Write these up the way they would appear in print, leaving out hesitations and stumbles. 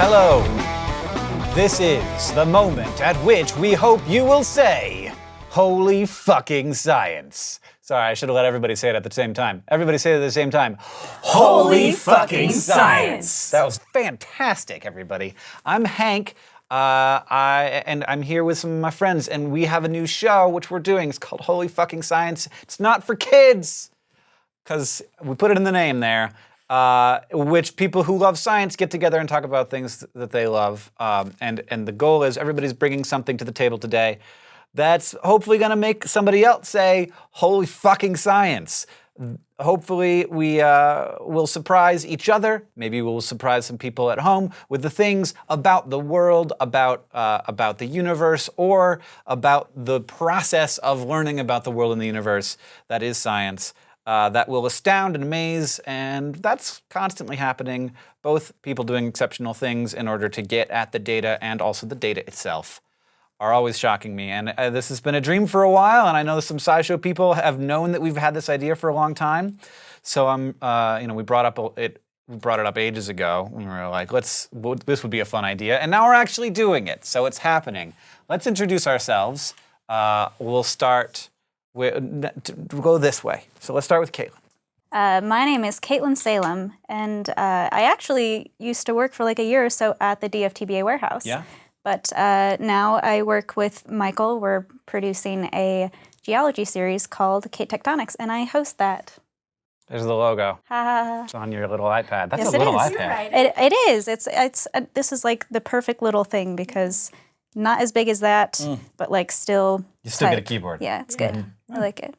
Hello. This is the moment at which we hope you will say, "Holy fucking science." Sorry, I should have let everybody say it at the same time. Everybody say it at the same time. Holy fucking science. That was fantastic, everybody. I'm Hank. I'm here with some of my friends, and we have a new show which we're doing. It's called Holy Fucking Science. It's not for kids, because we put it in the name there. Which people who love science get together and talk about things that they love. And the goal is everybody's bringing something to the table today that's hopefully going to make somebody else say, "Holy fucking science." Hopefully we will surprise each other. Maybe we'll surprise some people at home with the things about the world, about the universe, or about the process of learning about the world and the universe that is science. That will astound and amaze, and that's constantly happening. Both people doing exceptional things in order to get at the data and also the data itself are always shocking me. And this has been a dream for a while, and I know some SciShow people have known that we've had this idea for a long time. So we brought it up ages ago. We were like, this would be a fun idea, and now we're actually doing it. So it's happening. Let's introduce ourselves. We'll start. We'll go this way. So let's start with Caitlin. My name is Caitlin Salem, and I actually used to work for like a year or so at the DFTBA warehouse. Yeah. But now I work with Michael. We're producing a geology series called Kate Tectonics, and I host that. There's the logo. Ha. It's on your little iPad. That's Yes, a little it is. iPad. It is. This is like the perfect little thing because not as big as that, but like still. You still tight. get a keyboard. Yeah, it's good. I like it.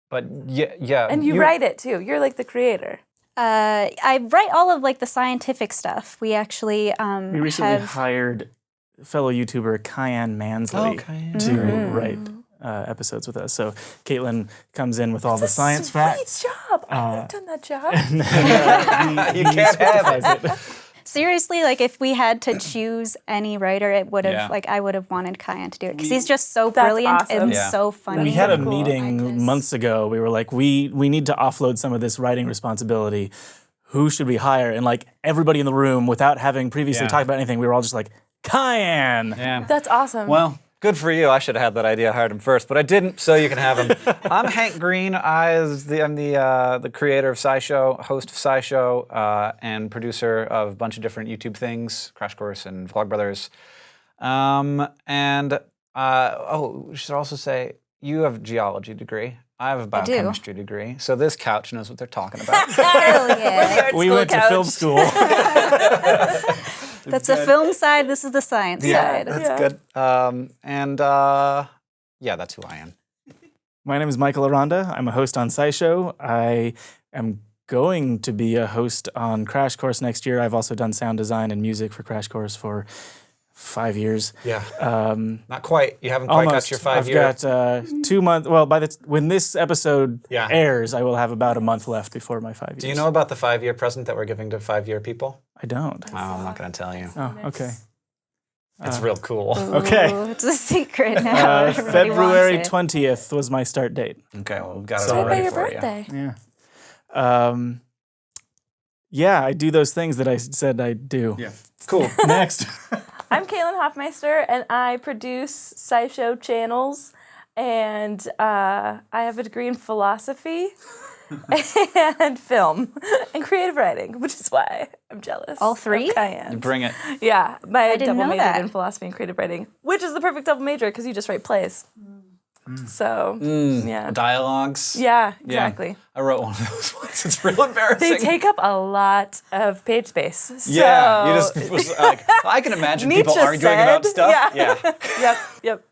But yeah. And you write it too. You're like the creator. I write all of like the scientific stuff. We actually We recently hired fellow YouTuber Kyan Mansley to write episodes with us. So Caitlin comes in with all the science facts. Great job. I would have done that job. You can't have it. Seriously, like if we had to choose any writer, it would have I would have wanted Kyan to do it because he's just so brilliant awesome. and Yeah. so funny. We had a Cool. meeting months ago. We were like, we need to offload some of this writing responsibility. Who should we hire? And like everybody in the room, without having previously Yeah. talked about anything, we were all just like, Kyan! Yeah. That's awesome. Well, good for you. I should have had that idea. I hired him first, but I didn't, so you can have him. I'm Hank Green. I'm the creator of SciShow, host of SciShow, and producer of a bunch of different YouTube things, Crash Course and Vlogbrothers. We should also say you have a geology degree. I have a biochemistry degree. So this couch knows what they're talking about. Hell yeah. We went to film school. That's the film side. This is the science side. That's good. That's who I am. My name is Michael Aranda. I'm a host on SciShow. I am going to be a host on Crash Course next year. I've also done sound design and music for Crash Course for 5 years. Yeah. Not quite. You haven't quite Almost. got your 5 I've year. got 2 months. Well, when this episode Yeah. airs, I will have about a month left before my 5 years. Do you know about the 5-year present that we're giving to 5-year people? I don't. Oh, I'm not going to tell you. Oh, okay. It's real cool. Okay. Ooh, it's a secret now. Everybody February wants it. 20th was my start date. Okay, well, we've got it So- all By ready your for you. birthday. Yeah. Yeah, I do those things that I said I'd do. Yeah. Cool. Next. I'm Caitlin Hoffmeister, and I produce SciShow channels, and I have a degree in philosophy and film and creative writing, which is why I'm jealous. All three? of Kyan. Bring it. Yeah, my didn't double know majored that. in philosophy and creative writing, which is the perfect double major because you just write plays. So, yeah. Dialogues. Yeah, exactly. I wrote one of those once. It's real embarrassing. They take up a lot of page space. So Yeah, you just was like, I can imagine people Nietzsche arguing about said, stuff. yeah. Yep.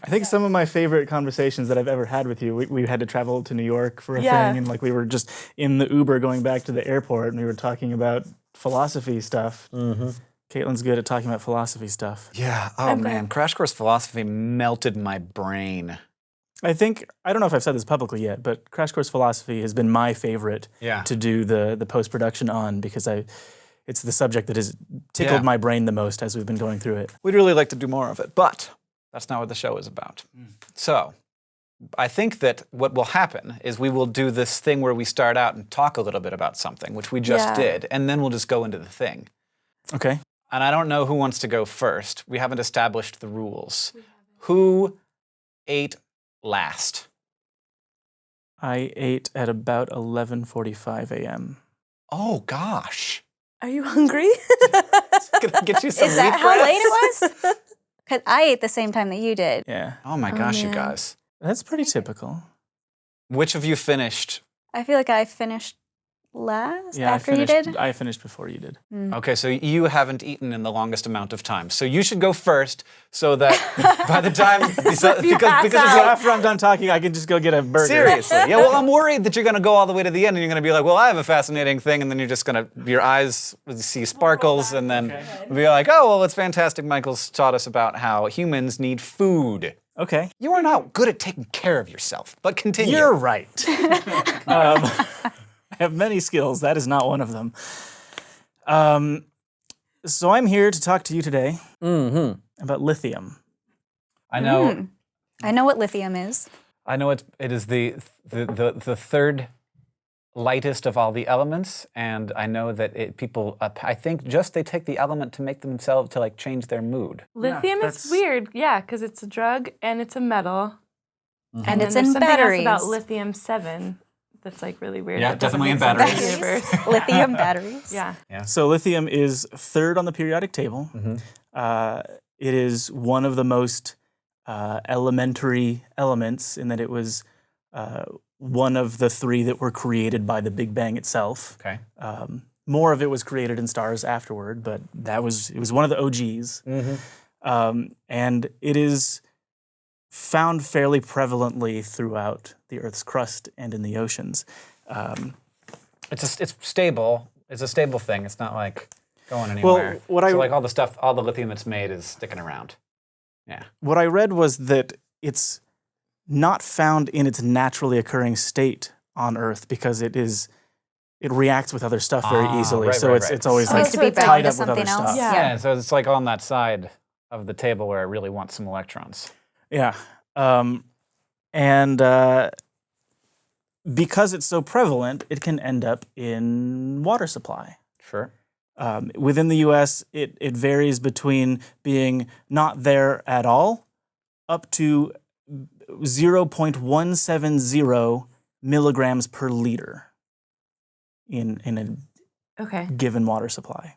I think some of my favorite conversations that I've ever had with you, we had to travel to New York for a Yeah. thing, and like we were just in the Uber going back to the airport, and we were talking about philosophy stuff. Mm-hmm. Caitlin's good at talking about philosophy stuff. Yeah. Oh, man. Crash Course Philosophy melted my brain. I don't know if I've said this publicly yet, but Crash Course Philosophy has been my favorite Yeah. to do the post-production on because it's the subject that has tickled my brain the most as we've been going through it. We'd really like to do more of it, but that's not what the show is about. So I think that what will happen is we will do this thing where we start out and talk a little bit about something, which we just Yeah. did, and then we'll just go into the thing. Okay. and I don't know who wants to go first. We haven't established the rules. Who ate last? I ate at about 11:45 a.m. Oh gosh. Are you hungry? Gonna get you some Is that wheat how bread? late it was? Because I ate the same time that you did. Yeah, Oh my gosh, you man. guys. that's pretty typical. Which of you finished? I feel like I finished last Yeah, after you did. I finished before you did. Okay, so you haven't eaten in the longest amount of time. So you should go first so that by the time because After I'm done talking, I can just go get a burger. seriously. Yeah, well, I'm worried that you're going to go all the way to the end and you're going to be like, well, I have a fascinating thing. And then you're just going to, your eyes will see sparkles and then be like, oh, well, it's fantastic. Michael's taught us about how humans need food. Okay. You are not good at taking care of yourself, but continue. You're right. I have many skills. That is not one of them. So I'm here to talk to you today about lithium. I know. I know what lithium is. I know it is the third lightest of all the elements, and I know that people. I think just they take the element to make themselves to like change their mood. Lithium that's- is weird, yeah, because it's a drug and it's a metal. And it's there's in something else batteries. about lithium-7 that's like really weird. Yeah, that doesn't definitely in make sense in the batteries. universe. Lithium batteries. Yeah. So lithium is third on the periodic table. It is one of the most elementary elements in that it was one of the three that were created by the Big Bang itself. Okay. More of it was created in stars afterward, but it was one of the OGs. And it is found fairly prevalently throughout the Earth's crust and in the oceans. It's stable. It's a stable thing. It's not like going anywhere. what so like all the lithium it's made is sticking around. Yeah. What I read was that it's not found in its naturally occurring state on Earth because it reacts with other stuff very easily. right, so right, it's right. it's always It like needs to be tied bound to up with other something else. stuff. Yeah. Yeah. So it's like on that side of the table where it really wants some electrons. Yeah. And because it's so prevalent, it can end up in water supply. Sure. Within the U.S., it varies between being not there at all up to 0.170 milligrams per liter in a Okay. given water supply.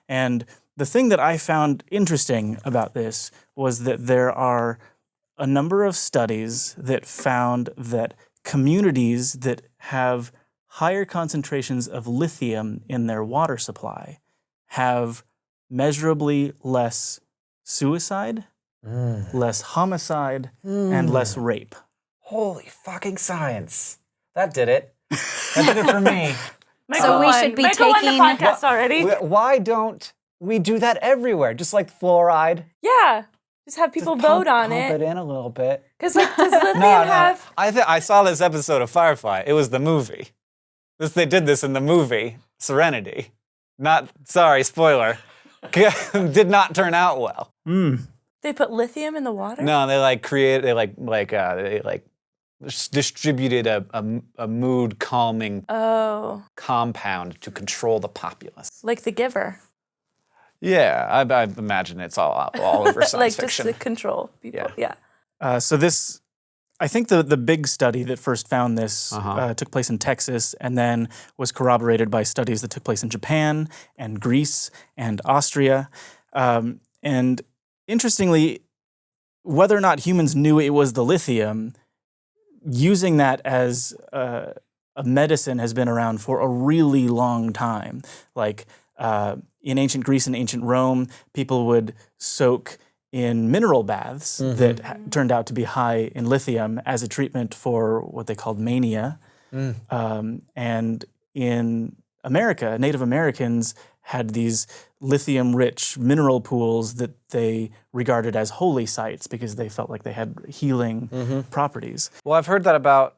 And the thing that I found interesting about this was that there are a number of studies that found that communities that have higher concentrations of lithium in their water supply have measurably less suicide, less homicide, and less rape. Holy fucking science. That did it. That did it for me. Michael we won. should be Michael won the taking- podcast already. Why don't we do that everywhere? Just like fluoride. Yeah. Just have people vote on pump it. it in a little bit. Because like, does lithium No. have? I saw this episode of Firefly. It was the movie. They did this in the movie Serenity. Sorry, spoiler. Did not turn out well. They put lithium in the water? No, they distributed a mood calming Oh, compound to control the populace. like The Giver. Yeah, I imagine it's all over science Like fiction. just to control people. Yeah. So this, I think the big study that first found this took place in Texas and then was corroborated by studies that took place in Japan and Greece and Austria. And interestingly, whether or not humans knew it was the lithium, using that as a medicine has been around for a really long time. Like in ancient Greece and ancient Rome, people would soak in mineral baths that turned out to be high in lithium as a treatment for what they called mania. And in America, Native Americans had these lithium-rich mineral pools that they regarded as holy sites because they felt like they had healing properties. Well, I've heard that about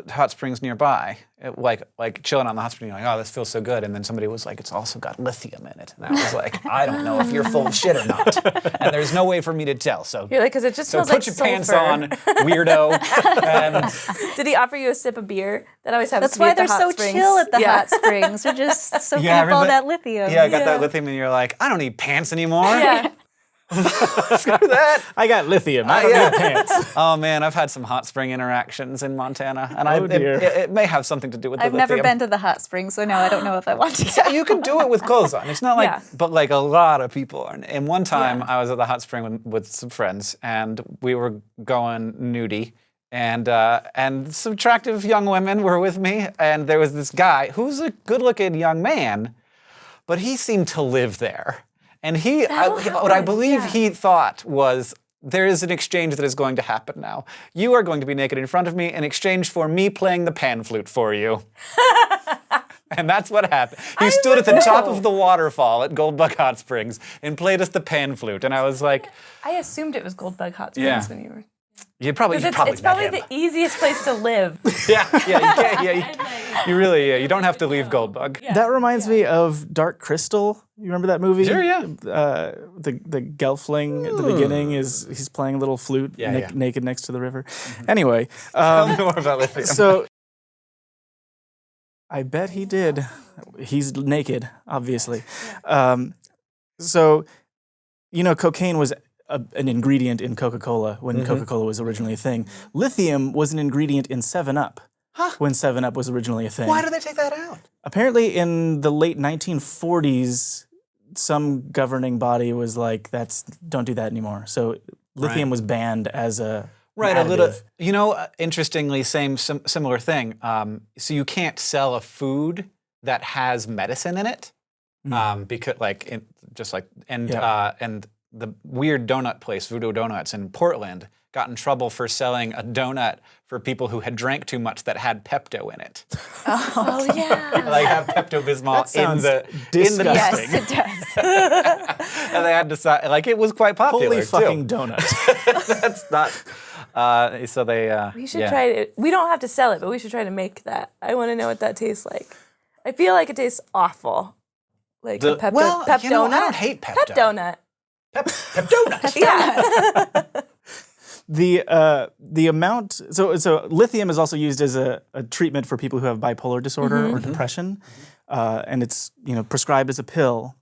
hot springs nearby, like chilling on the hot spring. You're like, oh, this feels so good. And then somebody was like, it's also got lithium in it. And I was like, I don't know if you're full of shit or not. And there's no way for me to tell. So You're like, because it just so smells put like your sulfur. pants on, weirdo. And Did he offer you a sip of beer? That always happens That's to me why at the they're hot so springs. chill at the Yeah. hot springs. They're just soaking Yeah, up all everybody- that lithium. yeah, I got Yeah. that lithium, and you're like, I don't need pants anymore. Yeah. Screw that. I got lithium. I don't yeah. need pants. Oh man, I've had some hot spring interactions in Montana, and Oh, dear. it may have something to do with the I've never lithium. been to the hot springs, so no, I don't know if I want to. Yeah, you can do it with clothes on. It's not like, Yeah. but like a lot of people are. And one time Yeah. I was at the hot spring with some friends, and we were going nudie, and some attractive young women were with me, and there was this guy who's a good-looking young man, but he seemed to live there, and what I believe yeah. he thought was. There is an exchange that is going to happen now. You are going to be naked in front of me in exchange for me playing the pan flute for you. And that's what happened. He stood at the top of the waterfall at Goldbug Hot Springs and played us the pan flute. And I was like, I assumed it was Goldbug Hot Springs Yeah. when you were. you probably It's met probably him. the easiest place to live. Yeah, you can't, you really, you don't have to leave Goldbug. That reminds me of Dark Crystal. You remember that movie? Sure, yeah. The Gelfling at the beginning he's playing a little flute Yeah, yeah. naked next to the river. Anyway, Tell me more about lithium. so I bet he did. He's naked, obviously. So, cocaine was an ingredient in Coca-Cola when Coca-Cola was originally a thing. Lithium was an ingredient in 7-Up when 7-Up was originally a thing. Why did they take that out? Apparently, in the late 1940s, some governing body was like, don't do that anymore. So lithium was banned as a Right, an a little. additive. Interestingly, similar thing. So you can't sell a food that has medicine in it, because and the weird donut place, Voodoo Donuts in Portland, got in trouble for selling a donut for people who had drank too much that had Pepto in it. Oh yeah. Like have Pepto-Bismol sounds in the disgusting. Yes, it does. and they had to like it was quite popular. Holy too. fucking donut. That's not. So they. We should try it. We don't have to sell it, but we should try to make that. I want to know what that tastes like. I feel like it tastes awful. Like a Pep Well, Pep you know, donut. I don't hate Pepto. Pep donut. Pep donut. Yeah. The amount so lithium is also used as a treatment for people who have bipolar disorder or depression, and it's prescribed as a pill.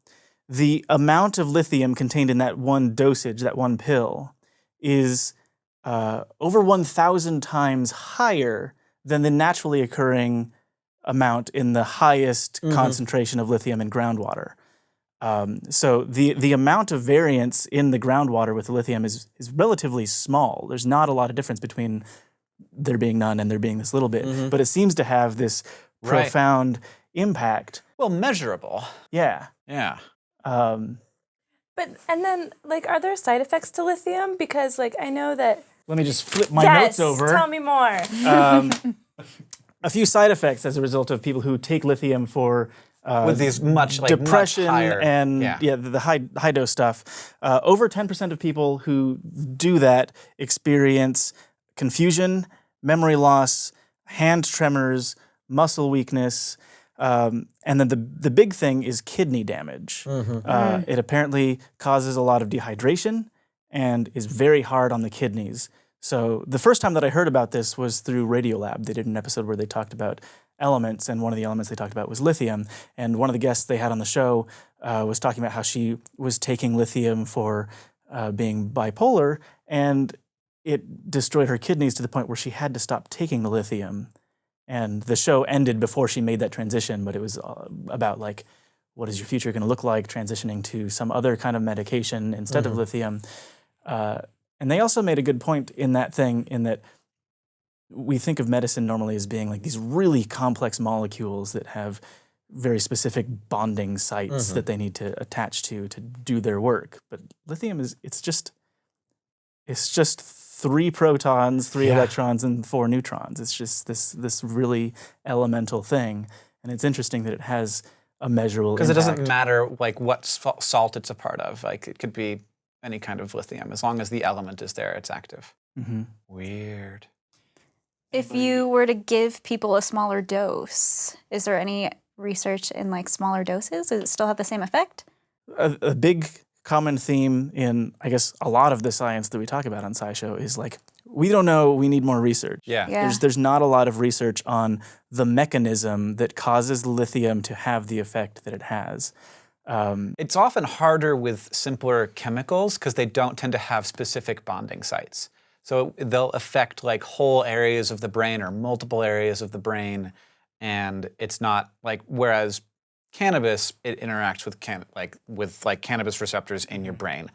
The amount of lithium contained in that one dosage, that one pill, is over 1,000 times higher than the naturally occurring amount in the highest concentration of lithium in groundwater. So the amount of variance in the groundwater with lithium is relatively small. There's not a lot of difference between there being none and there being this little bit, but it seems to have this Right. profound impact. Well, measurable. Yeah. Yeah. But and then are there side effects to lithium? Because I know that. Let me just flip my Yes. notes over. Tell me more. A few side effects as a result of people who take lithium for With these much depression much higher, and the high dose stuff. Over 10% of people who do that experience confusion, memory loss, hand tremors, muscle weakness, and then the big thing is kidney damage. It apparently causes a lot of dehydration and is very hard on the kidneys. So the first time that I heard about this was through Radiolab. They did an episode where they talked about elements, and one of the elements they talked about was lithium. And one of the guests they had on the show was talking about how she was taking lithium for being bipolar, and it destroyed her kidneys to the point where she had to stop taking the lithium. And the show ended before she made that transition, but it was about what is your future going to look like transitioning to some other kind of medication instead of lithium. And they also made a good point in that thing, in that we think of medicine normally as being these really complex molecules that have very specific bonding sites that they need to attach to do their work. But lithium it's just 3 protons, 3 electrons, and 4 neutrons. It's just this really elemental thing. And it's interesting that it has a measurable impact. Because it doesn't matter what salt it's a part of. It could be any kind of lithium. As long as the element is there, it's active. Weird. If you were to give people a smaller dose, is there any research in like smaller doses? Does it still have the same effect? A big common theme in, I guess, a lot of the science that we talk about on SciShow is like, we don't know, we need more research. Yeah. Yeah. There's not a lot of research on the mechanism that causes lithium to have the effect that it has. It's often harder with simpler chemicals because they don't tend to have specific bonding sites. So they'll affect like whole areas of the brain or multiple areas of the brain, and it's not like, whereas cannabis, it interacts with cannabis receptors in your brain.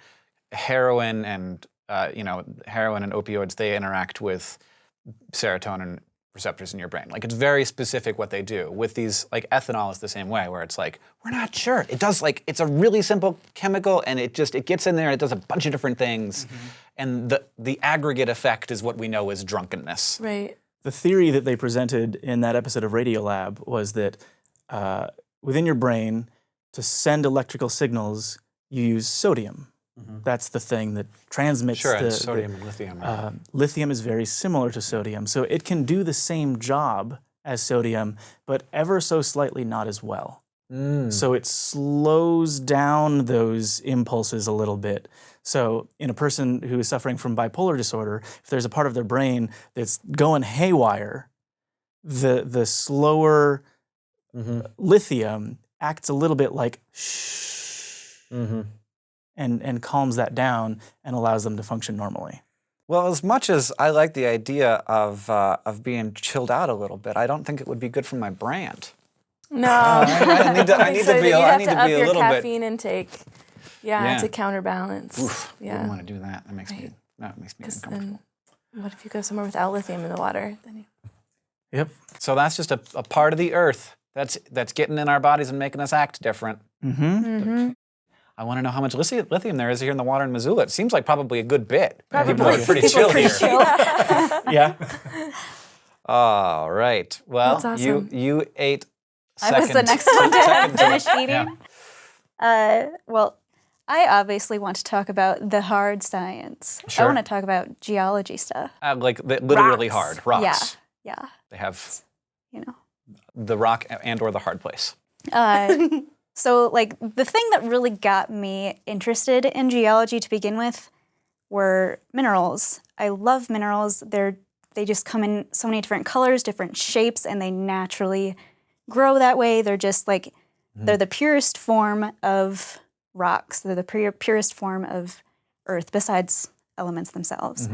Heroin and opioids, they interact with serotonin receptors in your brain. Like, it's very specific what they do. With these, like ethanol is the same way, where it's like, we're not sure. It does, like, it's a really simple chemical, and it gets in there and it does a bunch of different things. And the aggregate effect is what we know as drunkenness. Right. The theory that they presented in that episode of Radiolab was that within your brain, to send electrical signals, you use sodium. That's the thing that transmits Sure, the and sodium and lithium. lithium is very similar to sodium, so it can do the same job as sodium, but ever so slightly not as well. So it slows down those impulses a little bit. So in a person who is suffering from bipolar disorder, if there's a part of their brain that's going haywire, the slower lithium acts a little bit like shh, and calms that down and allows them to function normally. Well, as much as I like the idea of being chilled out a little bit, I don't think it would be good for my brand. No. I need to be You'd have a to up your little bit. caffeine intake. Yeah, to counterbalance. Oof, I yeah. wouldn't want to do that. That makes me Because uncomfortable. then, what if you go somewhere without lithium in the water? Then Yep. So that's just a part of the earth that's getting in our bodies and making us act different. I want to know how much lithium there is here in the water in Missoula. It seems like probably a good bit. People are pretty chill here. Yeah. All right. Well, That's awesome. you ate. I was the second- next one to second finish it. eating. Yeah. Well, I obviously want to talk about the hard science. Sure. I want to talk about geology stuff. Like literally Rocks. hard rocks. Yeah, They have you know. the rock and or the hard place. So, like, the thing that really got me interested in geology to begin with were minerals. I love minerals. They just come in so many different colors, different shapes, and they naturally grow that way. They're just like, they're the purest form of rocks. They're the purest form of earth besides elements themselves.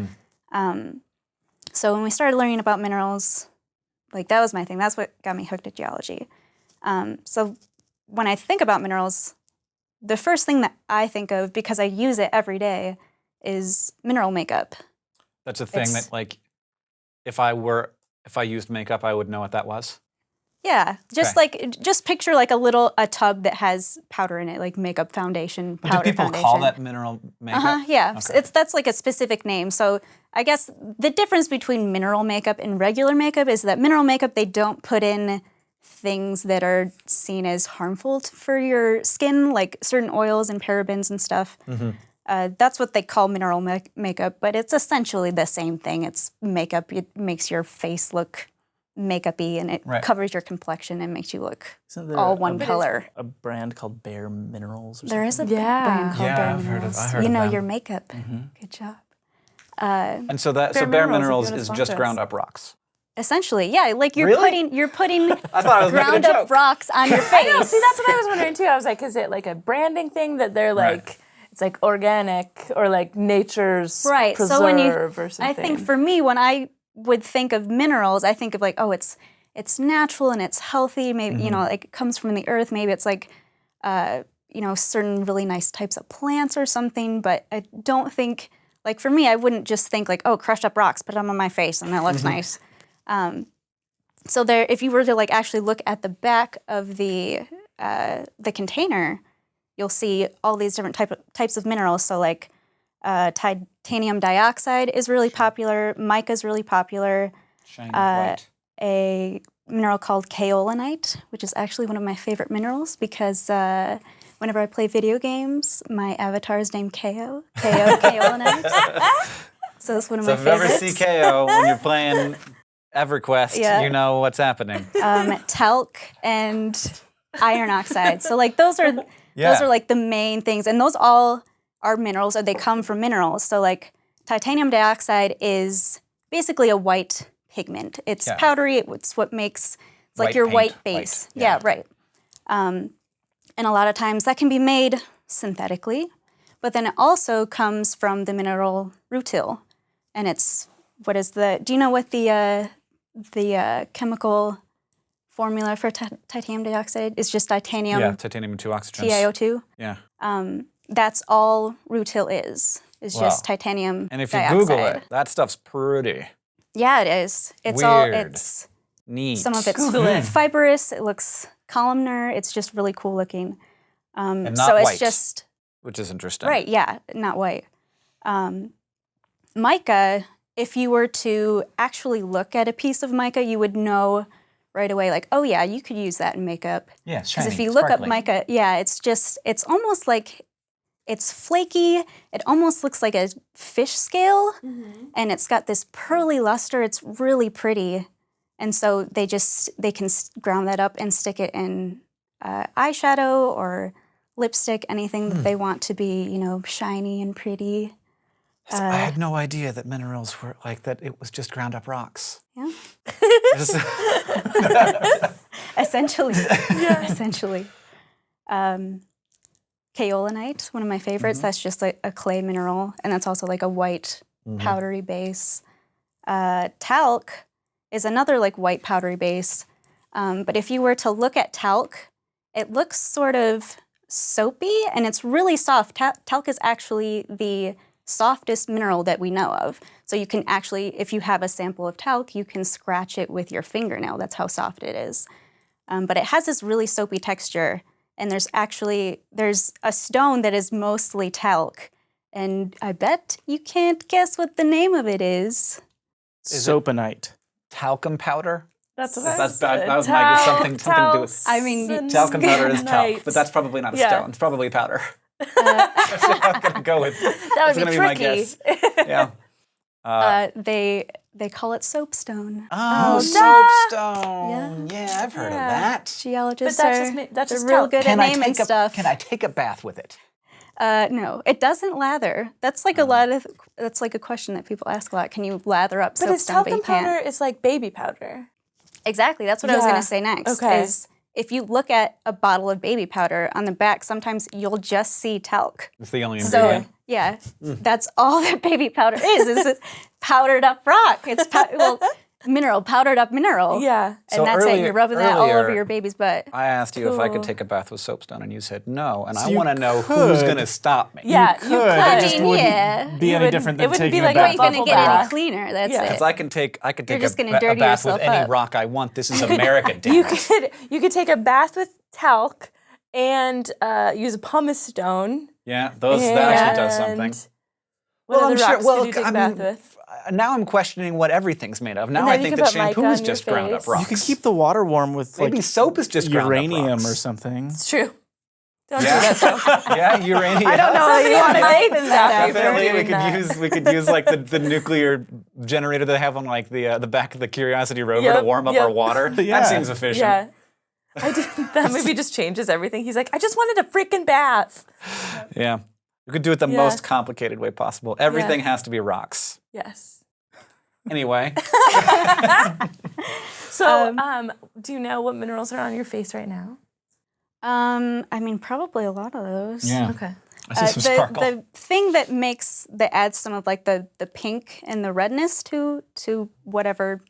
So when we started learning about minerals, like, that was my thing. That's what got me hooked at geology. So when I think about minerals, the first thing that I think of, because I use it every day, is mineral makeup. That's a thing It's- that, like, if I used makeup, I would know what that was. Yeah, just just picture like a tub that has powder in it, like makeup foundation, Do powder people foundation. call that mineral makeup? Yeah, Okay. that's like a specific name. So I guess the difference between mineral makeup and regular makeup is that mineral makeup, they don't put in things that are seen as harmful for your skin, like certain oils and parabens and stuff. That's what they call mineral makeup, but it's essentially the same thing. It's makeup. It makes your face look makeup-y, and it covers your complexion and makes you look Isn't there all one color. a brand called Bare Minerals or There something? is a brand called Yeah, Bare I've heard of- Minerals. I heard You of know them. your makeup. Good job. And so Bare Minerals, Minerals if you wanna is sponsor just us. ground up rocks. Essentially, yeah, like you're Really? putting I thought I was making a ground up joke. rocks on your face. I know. See, that's what I was wondering too. I was like, is it like a branding thing that they're like, Right. it's like organic or like nature's Right. preserve So when or something? I think for me, when I would think of minerals, I think of like, oh, it's natural and it's healthy. Maybe like it comes from the earth. Maybe it's like certain really nice types of plants or something. But I don't think, like, for me, I wouldn't just think like, oh, crushed up rocks, put them on my face and that looks nice. So there, if you were to like actually look at the back of the container, you'll see all these different types of minerals. So like titanium dioxide is really popular. Mica is really popular. Shiny white. A mineral called kaolinite, which is actually one of my favorite minerals because whenever I play video games, my avatar is named Kaolinite. So it's one of So my if you ever favorites. see KO when you're playing EverQuest, Yeah. you know what's happening. Talc and iron oxide. So like those are like the main things, and those all are minerals, or they come from minerals. So like titanium dioxide is basically a white pigment. It's powdery. It's what makes it's like White your paint, white base. white, yeah. Yeah, right. And a lot of times that can be made synthetically, but then it also comes from the mineral rutile, and it's do you know what the chemical formula for titanium dioxide is? Just titanium. Yeah, titanium and 2 oxygens. TiO2. Yeah. That's all rutile is just titanium And if you dioxide. Google it, that stuff's pretty Yeah, it is. It's Weird. it's neat. some of it's Google it. fibrous. It looks columnar. It's just really cool looking. And not so it's white, just which is interesting. right, yeah, not white. Mica, if you were to actually look at a piece of mica, you would know right away, like, oh yeah, you could use that in makeup. Yeah, it's Because shiny, if you look sparkly. up mica, yeah, it's almost like, it's flaky. It almost looks like a fish scale, and it's got this pearly luster. It's really pretty. And so they can ground that up and stick it in eyeshadow or lipstick, anything that they want to be, shiny and pretty. I had no idea that minerals were like that. It was just ground up rocks. Yeah. Just- Essentially. Essentially. Kaolinite, one of my favorites. That's just like a clay mineral, and that's also like a white powdery base. Talc is another like white powdery base, but if you were to look at talc, it looks sort of soapy, and it's really soft. Talc is actually the softest mineral that we know of. So you can actually, if you have a sample of talc, you can scratch it with your fingernail. That's how soft it is. But it has this really soapy texture. And there's a stone that is mostly talc. And I bet you can't guess what the name of it is. Soaponite. Talcum powder? That's what That's bad. That was my guess. Something to do with. I mean, Talcum powder is talc, Night. but that's probably not a Yeah. stone. It's probably powder. That's what I'm gonna go with. That That's would gonna be be my tricky. guess. Yeah. They call it soapstone. Oh, duh. soapstone. Yeah, I've heard of Yeah. that. Geologists But that's are that's they're just real talc. good at naming stuff. Can I take a bath with it? No, it doesn't lather. That's like that's like a question that people ask a lot. Can you lather up But is soapstone? But talcum you can't. powder is like baby powder. Exactly. That's what I was Yeah. going to say next. Okay. Is if you look at a bottle of baby powder on the back, sometimes you'll just see talc. It's the only So ingredient. yeah, that's all that baby powder is a powdered up rock. It's powdered up mineral. Yeah. And So that's it. earlier- You're rubbing that all over earlier- your baby's butt. I asked you if I could Cool. take a bath with soapstone, and you said no. And I you want to know who's could. going to stop me. Yeah, Could. you It I just mean, wouldn't yeah. be You any wouldn't- different it than wouldn't be taking like a a You bath. ain't gonna bubble get any bath. cleaner. That's Yeah. it. Because I can take You're a just gonna a dirty bath with yourself any up. rock I want. This is America, damn You it. could take a bath with talc and use a pumice stone. Yeah, that actually does something. And what other rocks could you take a bath with? Now I'm questioning what everything's made of. Now And I then you think can that put mica shampoo is on your just ground up face. rocks. You can keep the water warm with Maybe like soap is just ground up uranium rocks. or something. It's true. Don't Yeah, do that though. yeah, uranium. I don't know how you want to might name stop that. you from Definitely, doing we could use like the nuclear generator they have on like the back of the Curiosity rover to Yep, warm up yep. our water. Yeah. That seems efficient. Yeah. That movie just changes everything. He's like, I just wanted a freaking bath. Yeah. You could do it the Yeah. most complicated way possible. Everything has to be rocks. Yes. Anyway, So, do you know what minerals are on your face right now? I mean, probably a lot of those. Okay. I see some sparkle. The thing that adds some of like the pink and the redness to whatever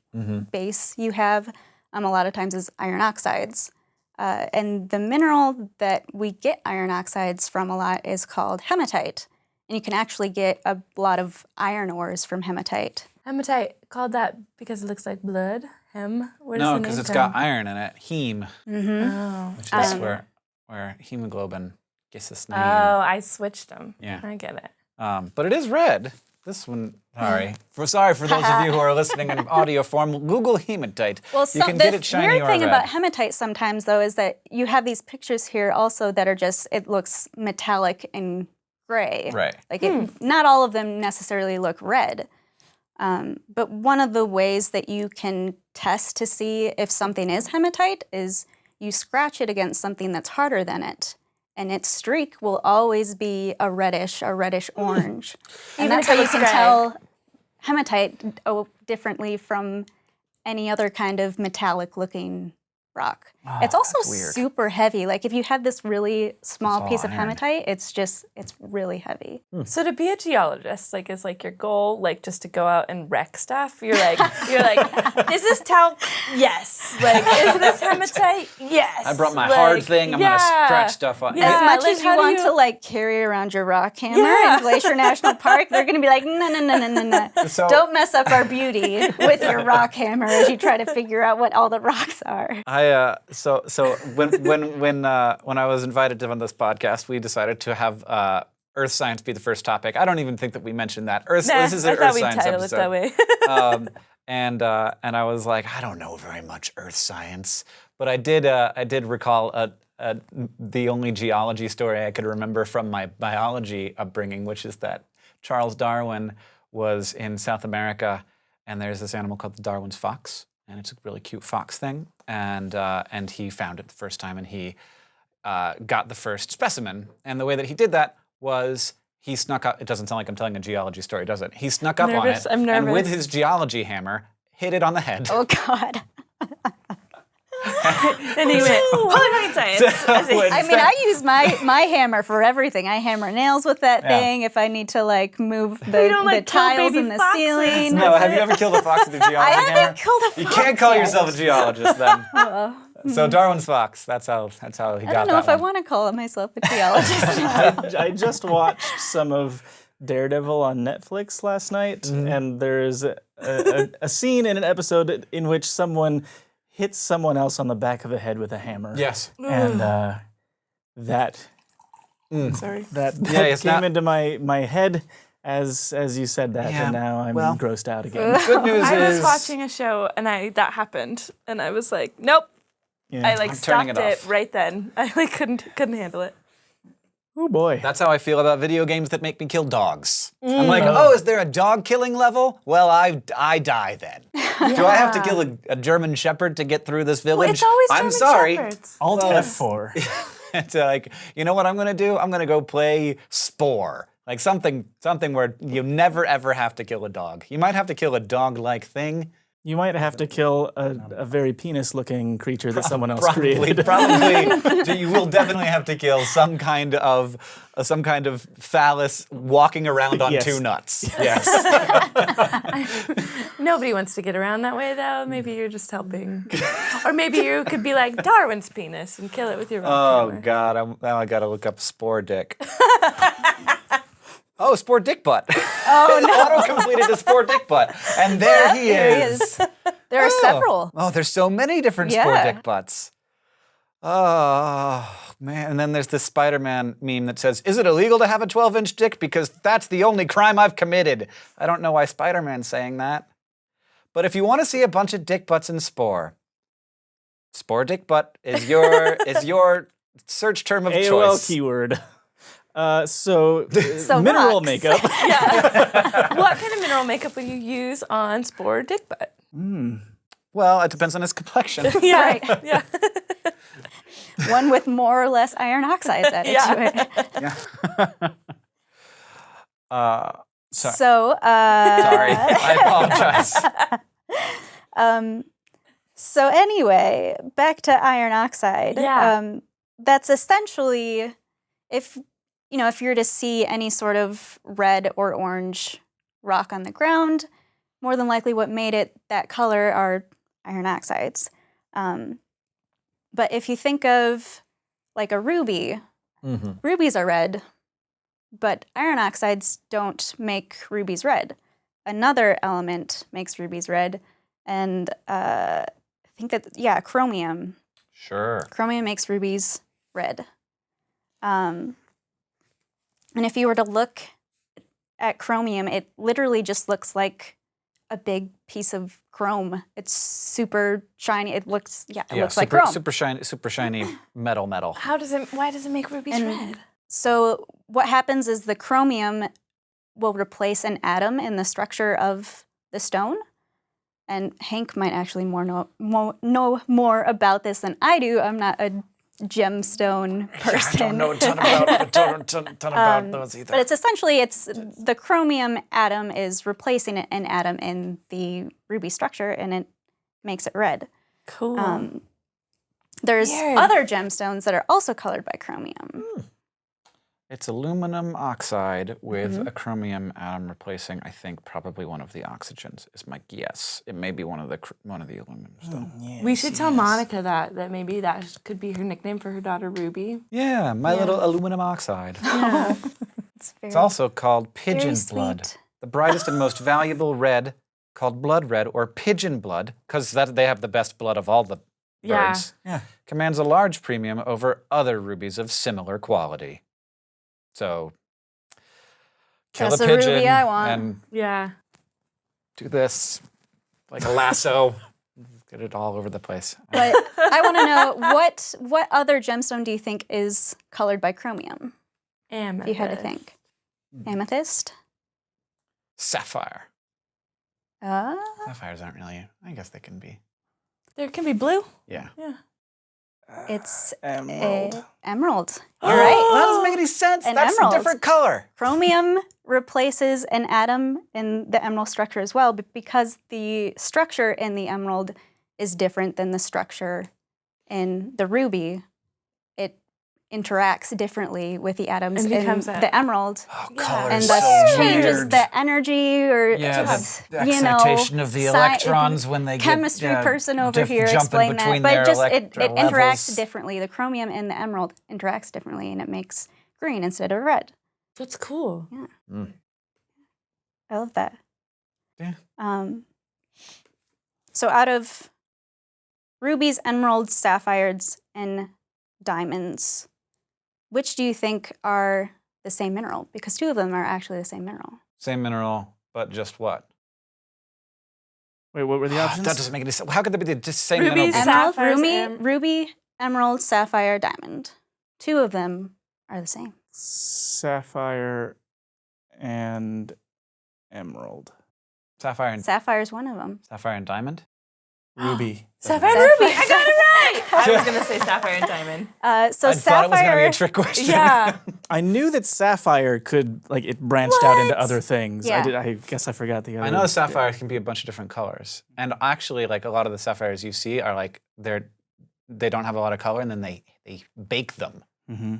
base you have, a lot of times is iron oxides. And the mineral that we get iron oxides from a lot is called hematite. And you can actually get a lot of iron ores from hematite. Hematite, called that because it looks like blood. Where does No, the because name it's from? got iron in it. Heme, Oh. which is where hemoglobin gets its name. Oh, I switched them. Yeah. I get it. But it is red. This one, sorry for those of you who are listening in audio form, Google hematite. Well, you can get it shiny weird or thing red. about hematite sometimes, though, is that you have these pictures here also that are just, it looks metallic and gray. Right. Like, not all of them necessarily look red. But one of the ways that you can test to see if something is hematite is you scratch it against something that's harder than it, and its streak will always be a reddish orange. And Even that's if how it you was can gray. tell hematite differently from any other kind of metallic looking rock. It's also that's weird. super heavy. Like if you have this really small all piece of iron. hematite, it's really heavy. So to be a geologist, like, is like your goal, like, just to go out and wreck stuff? You're like, is this talc? Yes. Like, is this hematite? Yes. I brought my hard thing. I'm gonna scratch stuff on. Yeah. As much like, as you how do want you- to like carry around your rock hammer Yeah. in Glacier National Park, they're gonna be like, no. So- Don't mess up our beauty with your rock hammer as you try to figure out what all the rocks are. So when I was invited to on this podcast, we decided to have Earth science be the first topic. I don't even think that we mentioned that. Nah, This is an I Earth thought we'd science title episode. it that way. And I was like, I don't know very much Earth science, but I did recall the only geology story I could remember from my biology upbringing, which is that Charles Darwin was in South America, and there's this animal called the Darwin's fox, and it's a really cute fox thing, and he found it the first time, and he got the first specimen, and the way that he did that was he snuck up. It doesn't sound like I'm telling a geology story, does it? He snuck up on Nervous. it, I'm and with nervous. his geology hammer, hit it on the head. Oh God. And he went, holy fucking science. I mean, I use my hammer for everything. I hammer nails with that Yeah. thing. If I need to like move the, don't, like, the kill tiles baby in the foxes. ceiling. No, have you ever killed a fox with a geology I hammer? haven't killed a You fox can't call yet. yourself a geologist then. So Darwin's fox. That's how he got that. I don't know if I one. want to call myself a geologist. I just watched some of Daredevil on Netflix last night, and there's a scene in an episode in which someone hits someone else on the back of the head with a hammer. Yes. And that Sorry. that it's came not- into my head as you said that, Yeah, and now I'm well. grossed out again. Good news I is was watching a show and that happened, and I was like, nope. Yeah. I like I'm turning stopped it it off. right then. I like couldn't handle it. Oh boy. That's how I feel about video games that make me kill dogs. I'm like, oh, is there a dog killing level? Well, I die then. Do I have to kill a German Shepherd to get through this village? It's always I'm German sorry. Shepherds. Alt F4. It's like, you know what I'm gonna do? I'm gonna go play Spore. Like something where you never ever have to kill a dog. You might have to kill a dog-like thing. You might have to kill a very penis-looking creature that someone else Probably, created. probably. You will definitely have to kill some kind of phallus walking around on Yes. two nuts. Yes. Nobody wants to get around that way, though. Maybe you're just helping. Or maybe you could be like Darwin's penis and kill it with your rock Oh hammer. God! Now I gotta look up Spore Dick. Oh, Spore Dick Butt. Oh no. Auto completed the Spore Dick Butt, and there he There he is. is. There are several. Oh, there's so many different Spore Yeah. Dick Butts. Oh man! And then there's this Spider-Man meme that says, "Is it illegal to have a 12-inch dick? Because that's the only crime I've committed." I don't know why Spider-Man's saying that, but if you want to see a bunch of dick butts in Spore Dick Butt is your search term of AOL choice. keyword. So mineral rocks. makeup. What kind of mineral makeup would you use on Spore Dick Butt? Well, it depends on his complexion. Yeah. Right. Yeah. One with more or less iron oxides added to it. Sorry. So, Sorry, I apologize. So anyway, back to iron oxide. Yeah. That's essentially, if you're to see any sort of red or orange rock on the ground, more than likely what made it that color are iron oxides. But if you think of like a ruby, rubies are red, but iron oxides don't make rubies red. Another element makes rubies red, and I think that, chromium. Sure. Chromium makes rubies red. And if you were to look at chromium, it literally just looks like a big piece of chrome. It's super shiny. It looks like chrome. super shiny metal. Why does it make rubies And- red? So what happens is the chromium will replace an atom in the structure of the stone. And Hank might actually know more about this than I do. I'm not a gemstone person. I don't know a ton about those either. But it's essentially the chromium atom is replacing an atom in the ruby structure, and it makes it red. Cool. There's Weird. other gemstones that are also colored by chromium. It's aluminum oxide with a chromium atom replacing, I think, probably one of the oxygens. Is my guess. It may be one of the aluminum stuff. We should tell Monica that maybe that could be her nickname for her daughter Ruby. Yeah, my little aluminum oxide. It's very It's also called pigeon blood. sweet. The brightest and most valuable red, called blood red or pigeon blood, because they have the best blood of all the Yeah. birds, commands a large premium over other rubies of similar quality. So, kill That's a the pigeon ruby I want. and Yeah. do this like a lasso. Get it all over the place. But I want to know what other gemstone do you think is colored by chromium? Amethyst. If you had to think. Amethyst? Sapphire. Sapphires aren't really. I guess they can be. There can be blue. Yeah. Yeah. It's Emerald. emerald. You're right. Well, that doesn't make any sense. An That's emerald. a different color. Chromium replaces an atom in the emerald structure as well, but because the structure in the emerald is different than the structure in the ruby, it interacts differently with the atoms And in becomes the emerald. Oh, color And is thus so changes weird. the energy or Yeah, just, the you know, excitation of the electrons when they chemistry get person over here jumping explain that. between But their just it electron interacts levels. differently. The chromium in the emerald interacts differently, and it makes green instead of red. That's cool. I love that. Yeah. So out of rubies, emeralds, sapphires, and diamonds, which do you think are the same mineral? Because two of them are actually the same mineral. Same mineral, but just what? Wait, what were the options? That doesn't make any sense. How could they be the just same Rubies, mineral? Emerald, sapphires, ruby, emerald, sapphire, diamond. Two of them are the same. Sapphire and emerald. Sapphire and Sapphire is one of them. sapphire and diamond. Ruby. Sapphire and ruby. I got it right. I was gonna say sapphire and diamond. So I thought it was going to be sapphire. a trick question. Yeah. I knew that sapphire could, like, it branched out into What? other things. Yeah. I guess I forgot the other. I know sapphires can be a bunch of different colors, and actually, like a lot of the sapphires you see are like they don't have a lot of color, and then they bake them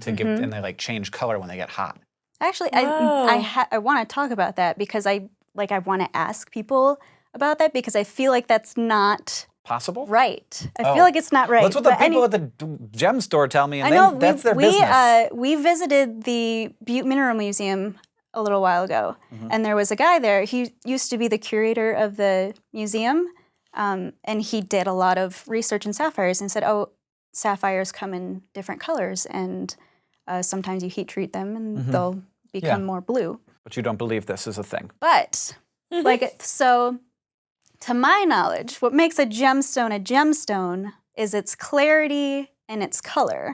to give, and they like change color when they get hot. Actually, Whoa. I want to talk about that because I want to ask people about that because I feel like that's not Possible? right. I Oh. feel like it's not right. That's what the But people at the gem store tell me, and I know that's their business. we visited the Butte Mineral Museum a little while ago, Mm-hmm. and there was a guy there. He used to be the curator of the museum, and he did a lot of research in sapphires and said, "Oh, sapphires come in different colors, and sometimes you heat treat them, and they'll become Yeah. more blue." But you don't believe this is a thing. But so, to my knowledge, what makes a gemstone is its clarity and its color.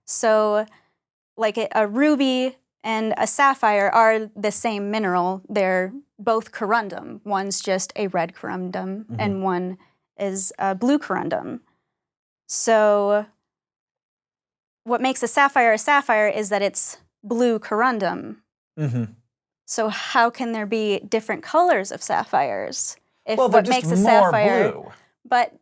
So, like a ruby and a sapphire are the same mineral. They're both corundum. One's just a red corundum, and one is a blue corundum. So, what makes a sapphire is that it's blue corundum. So, how can there be different colors of sapphires? If Well, they're what just makes a more sapphire, blue. but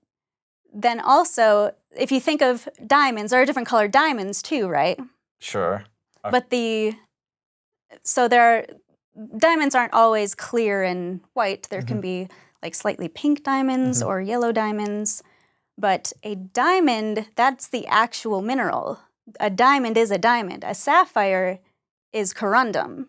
then also, if you think of diamonds, there are different colored diamonds too, right? Sure. But diamonds aren't always clear and white. There can be like slightly pink diamonds or yellow diamonds. But a diamond, that's the actual mineral. A diamond is a diamond. A sapphire is corundum.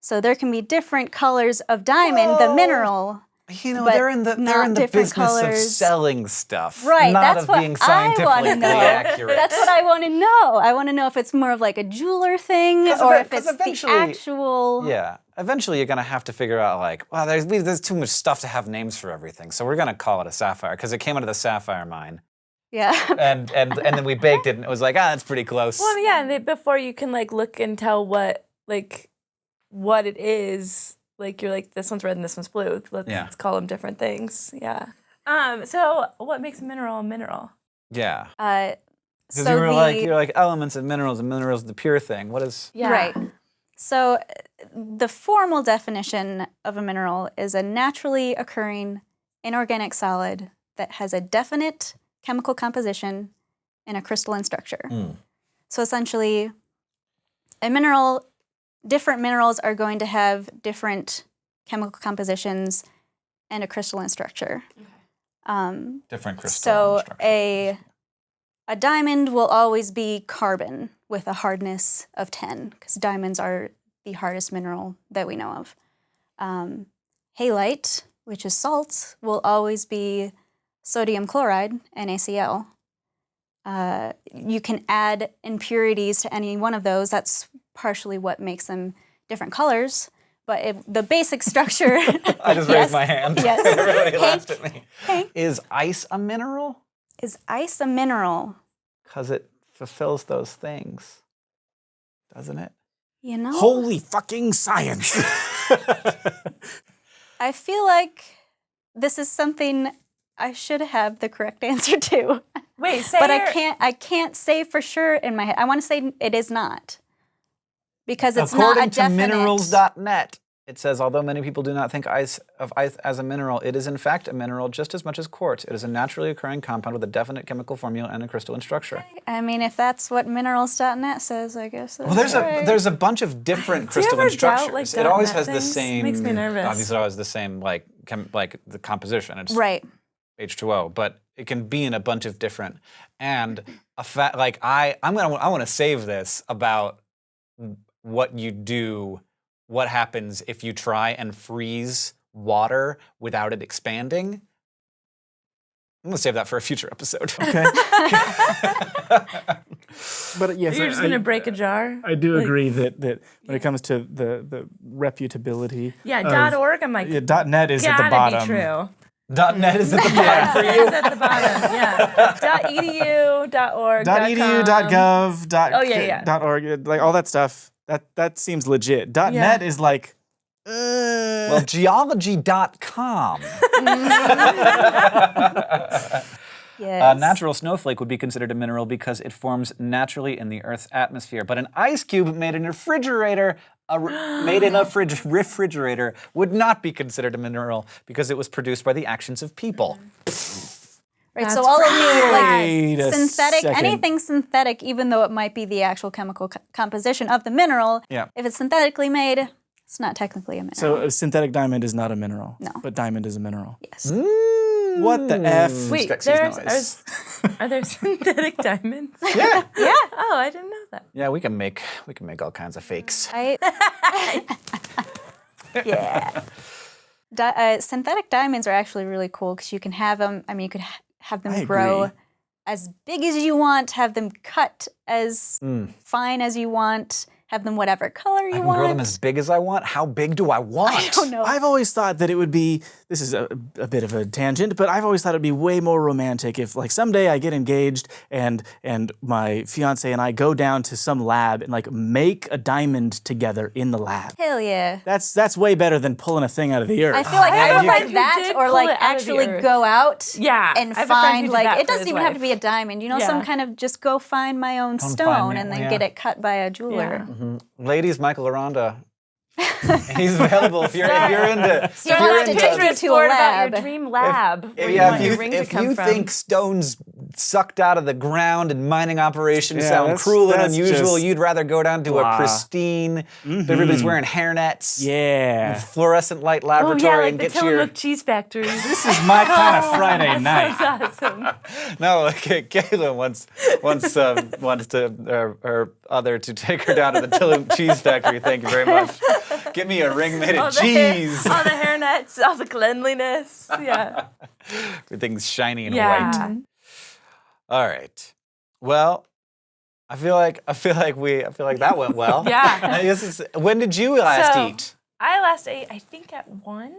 So there can be different colors of diamond, the mineral. You know, but they're in the not different business of colors. selling stuff, Right, not that's of what being I wanna scientifically know. accurate. That's what I want to know. I want to know if it's more of like a jeweler thing 'Cause or eve- if 'cause it's the eventually- actual. Yeah. Eventually, you're gonna have to figure out like, well, there's too much stuff to have names for everything, so we're gonna call it a sapphire because it came out of the sapphire mine, Yeah. and then we baked it, and it was like, that's pretty close. Well, yeah, before you can like look and tell what it is, like you're like this one's red and this one's blue. Let's Yeah. call them different things. Yeah. So what makes a mineral a mineral? Yeah. Because So you're like elements and minerals the pure thing. What is? Yeah. Right. So the formal definition of a mineral is a naturally occurring inorganic solid that has a definite chemical composition and a crystalline structure. So essentially, different minerals are going to have different chemical compositions and a crystalline structure. Different crystal. So a diamond will always be carbon with a hardness of 10, because diamonds are the hardest mineral that we know of. Halite, which is salt, will always be sodium chloride, NaCl. You can add impurities to any one of those. That's partially what makes them different colors. But the basic structure. I just raised my hand. Yes. Everybody laughed at me. Hank. Is ice a mineral? Is ice a mineral? Because it fulfills those things, doesn't it? You know? Holy fucking science! I feel like this is something I should have the correct answer to. Wait, say But your- I can't say for sure in my head. I want to say it is not. Because it's According not a to definite. minerals.net, it says, although many people do not think of ice as a mineral, it is in fact a mineral just as much as quartz. It is a naturally occurring compound with a definite chemical formula and a crystalline structure. I mean, if that's what minerals.net says, I guess that's Well, there's a bunch of different Do you crystalline ever doubt, structures. like, It always .NET has the things? same. Makes me nervous. Obviously, it always has the same like the composition. It's right. H2O, but it can be in a bunch of different. And I want to save this about what you do, what happens if you try and freeze water without it expanding. I'm gonna save that for a future episode. Okay. But yes, You're just gonna break a jar. I do agree that when it comes to the reputability. Yeah, of- .org. I'm like, Yeah, .net is at the gotta bottom. be true. .net is at the bottom for you. It's at the bottom. Yeah. .edu, .org, .edu, .com. .gov, Oh, yeah. .org, like all that stuff. That seems legit. .net is like. Well, geology.com. Yes. A natural snowflake would be considered a mineral because it forms naturally in the Earth's atmosphere. But an ice cube made in a refrigerator, refrigerator would not be considered a mineral because it was produced by the actions of people. Right. That's So all of Wait the a like synthetic, second. anything synthetic, even though it might be the actual chemical composition of the mineral, Yeah. if it's synthetically made, it's not technically a mineral. So a synthetic diamond is not a mineral. No. But diamond is a mineral. yes. What the F? Wait, Skeksis noise. are there synthetic diamonds? Yeah. Yeah. Oh, I didn't know that. Yeah, we can make all kinds of fakes. Right? Yeah. Synthetic diamonds are actually really cool because you can have them. I mean, you could have them I grow agree. as big as you want, have them cut as fine as you want, have them whatever color you I can want. grow them as big as I want. How big do I want? I don't know. I've always thought that it would be, this is a bit of a tangent, but I've always thought it would be way more romantic if like someday I get engaged and my fiance and I go down to some lab and like make a diamond together in the lab. Hell yeah. That's way better than pulling a thing out of the earth. I feel like I have would a like friend who that, did or pull like it out of the actually earth. go out Yeah, and I have a friend who find did like that it for doesn't his even have to wife. be a diamond, you know, Yeah. some kind of just go find my own find stone me- and then yeah. get it cut by a jeweler. Ladies, Michael Aranda. He's available if you're into. He wants to take you to a About lab. your dream lab. where you Yeah, want your ring to if come you from. think stones sucked out of the ground and mining operations Yeah, sound that's- cruel and that's unusual, just you'd rather go down to blah. a pristine, everybody's wearing hairnets, Yeah. fluorescent light oh laboratory, yeah, like and the get your. Tillamook cheese factory. This is my kind of Friday night. That's awesome. No, Kayla wants her other to take her down to the Tillamook cheese factory. Thank you very much. Get me a ring made of cheese. All the hairnets, all the cleanliness. Yeah. Everything's shiny and Yeah. white. All right. Well, I feel like that went well. Yeah. I guess when did you last So- eat? I last ate, I think, at 1.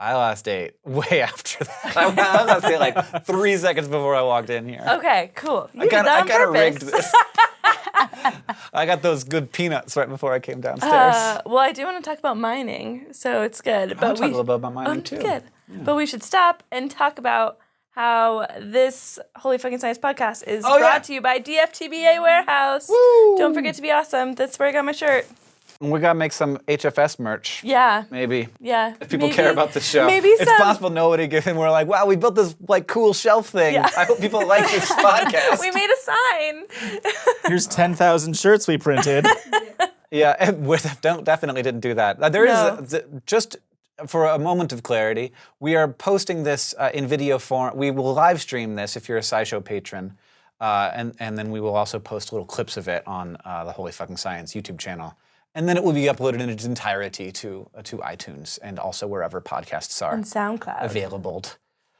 I last ate way after that. I last ate like 3 seconds before I walked in here. Okay, cool. You I did kind that on of rigged purpose. this. I got those good peanuts right before I came downstairs. Well, I do want to talk about mining, so it's good. I'll talk a little bit about mining too. Good. But we should stop and talk about how this Holy Fucking Science podcast is brought to you by DFTBA Warehouse. Woo! Don't forget to be awesome. That's where I got my shirt. And we gotta make some HFS merch. Yeah. Maybe. Yeah. If people care about the show. Maybe it's some. possible nobody gives, and we're like, wow, we built this like cool shelf thing. Yeah. I hope people like this podcast. We made a sign. Here's 10,000 shirts we printed. Yeah, and definitely didn't do that. There is just for a moment of clarity, we are posting this in video form. We will live stream this if you're a SciShow patron, and then we will also post little clips of it on the Holy Fucking Science YouTube channel. And then it will be uploaded in its entirety to iTunes and also wherever podcasts are And SoundCloud. available.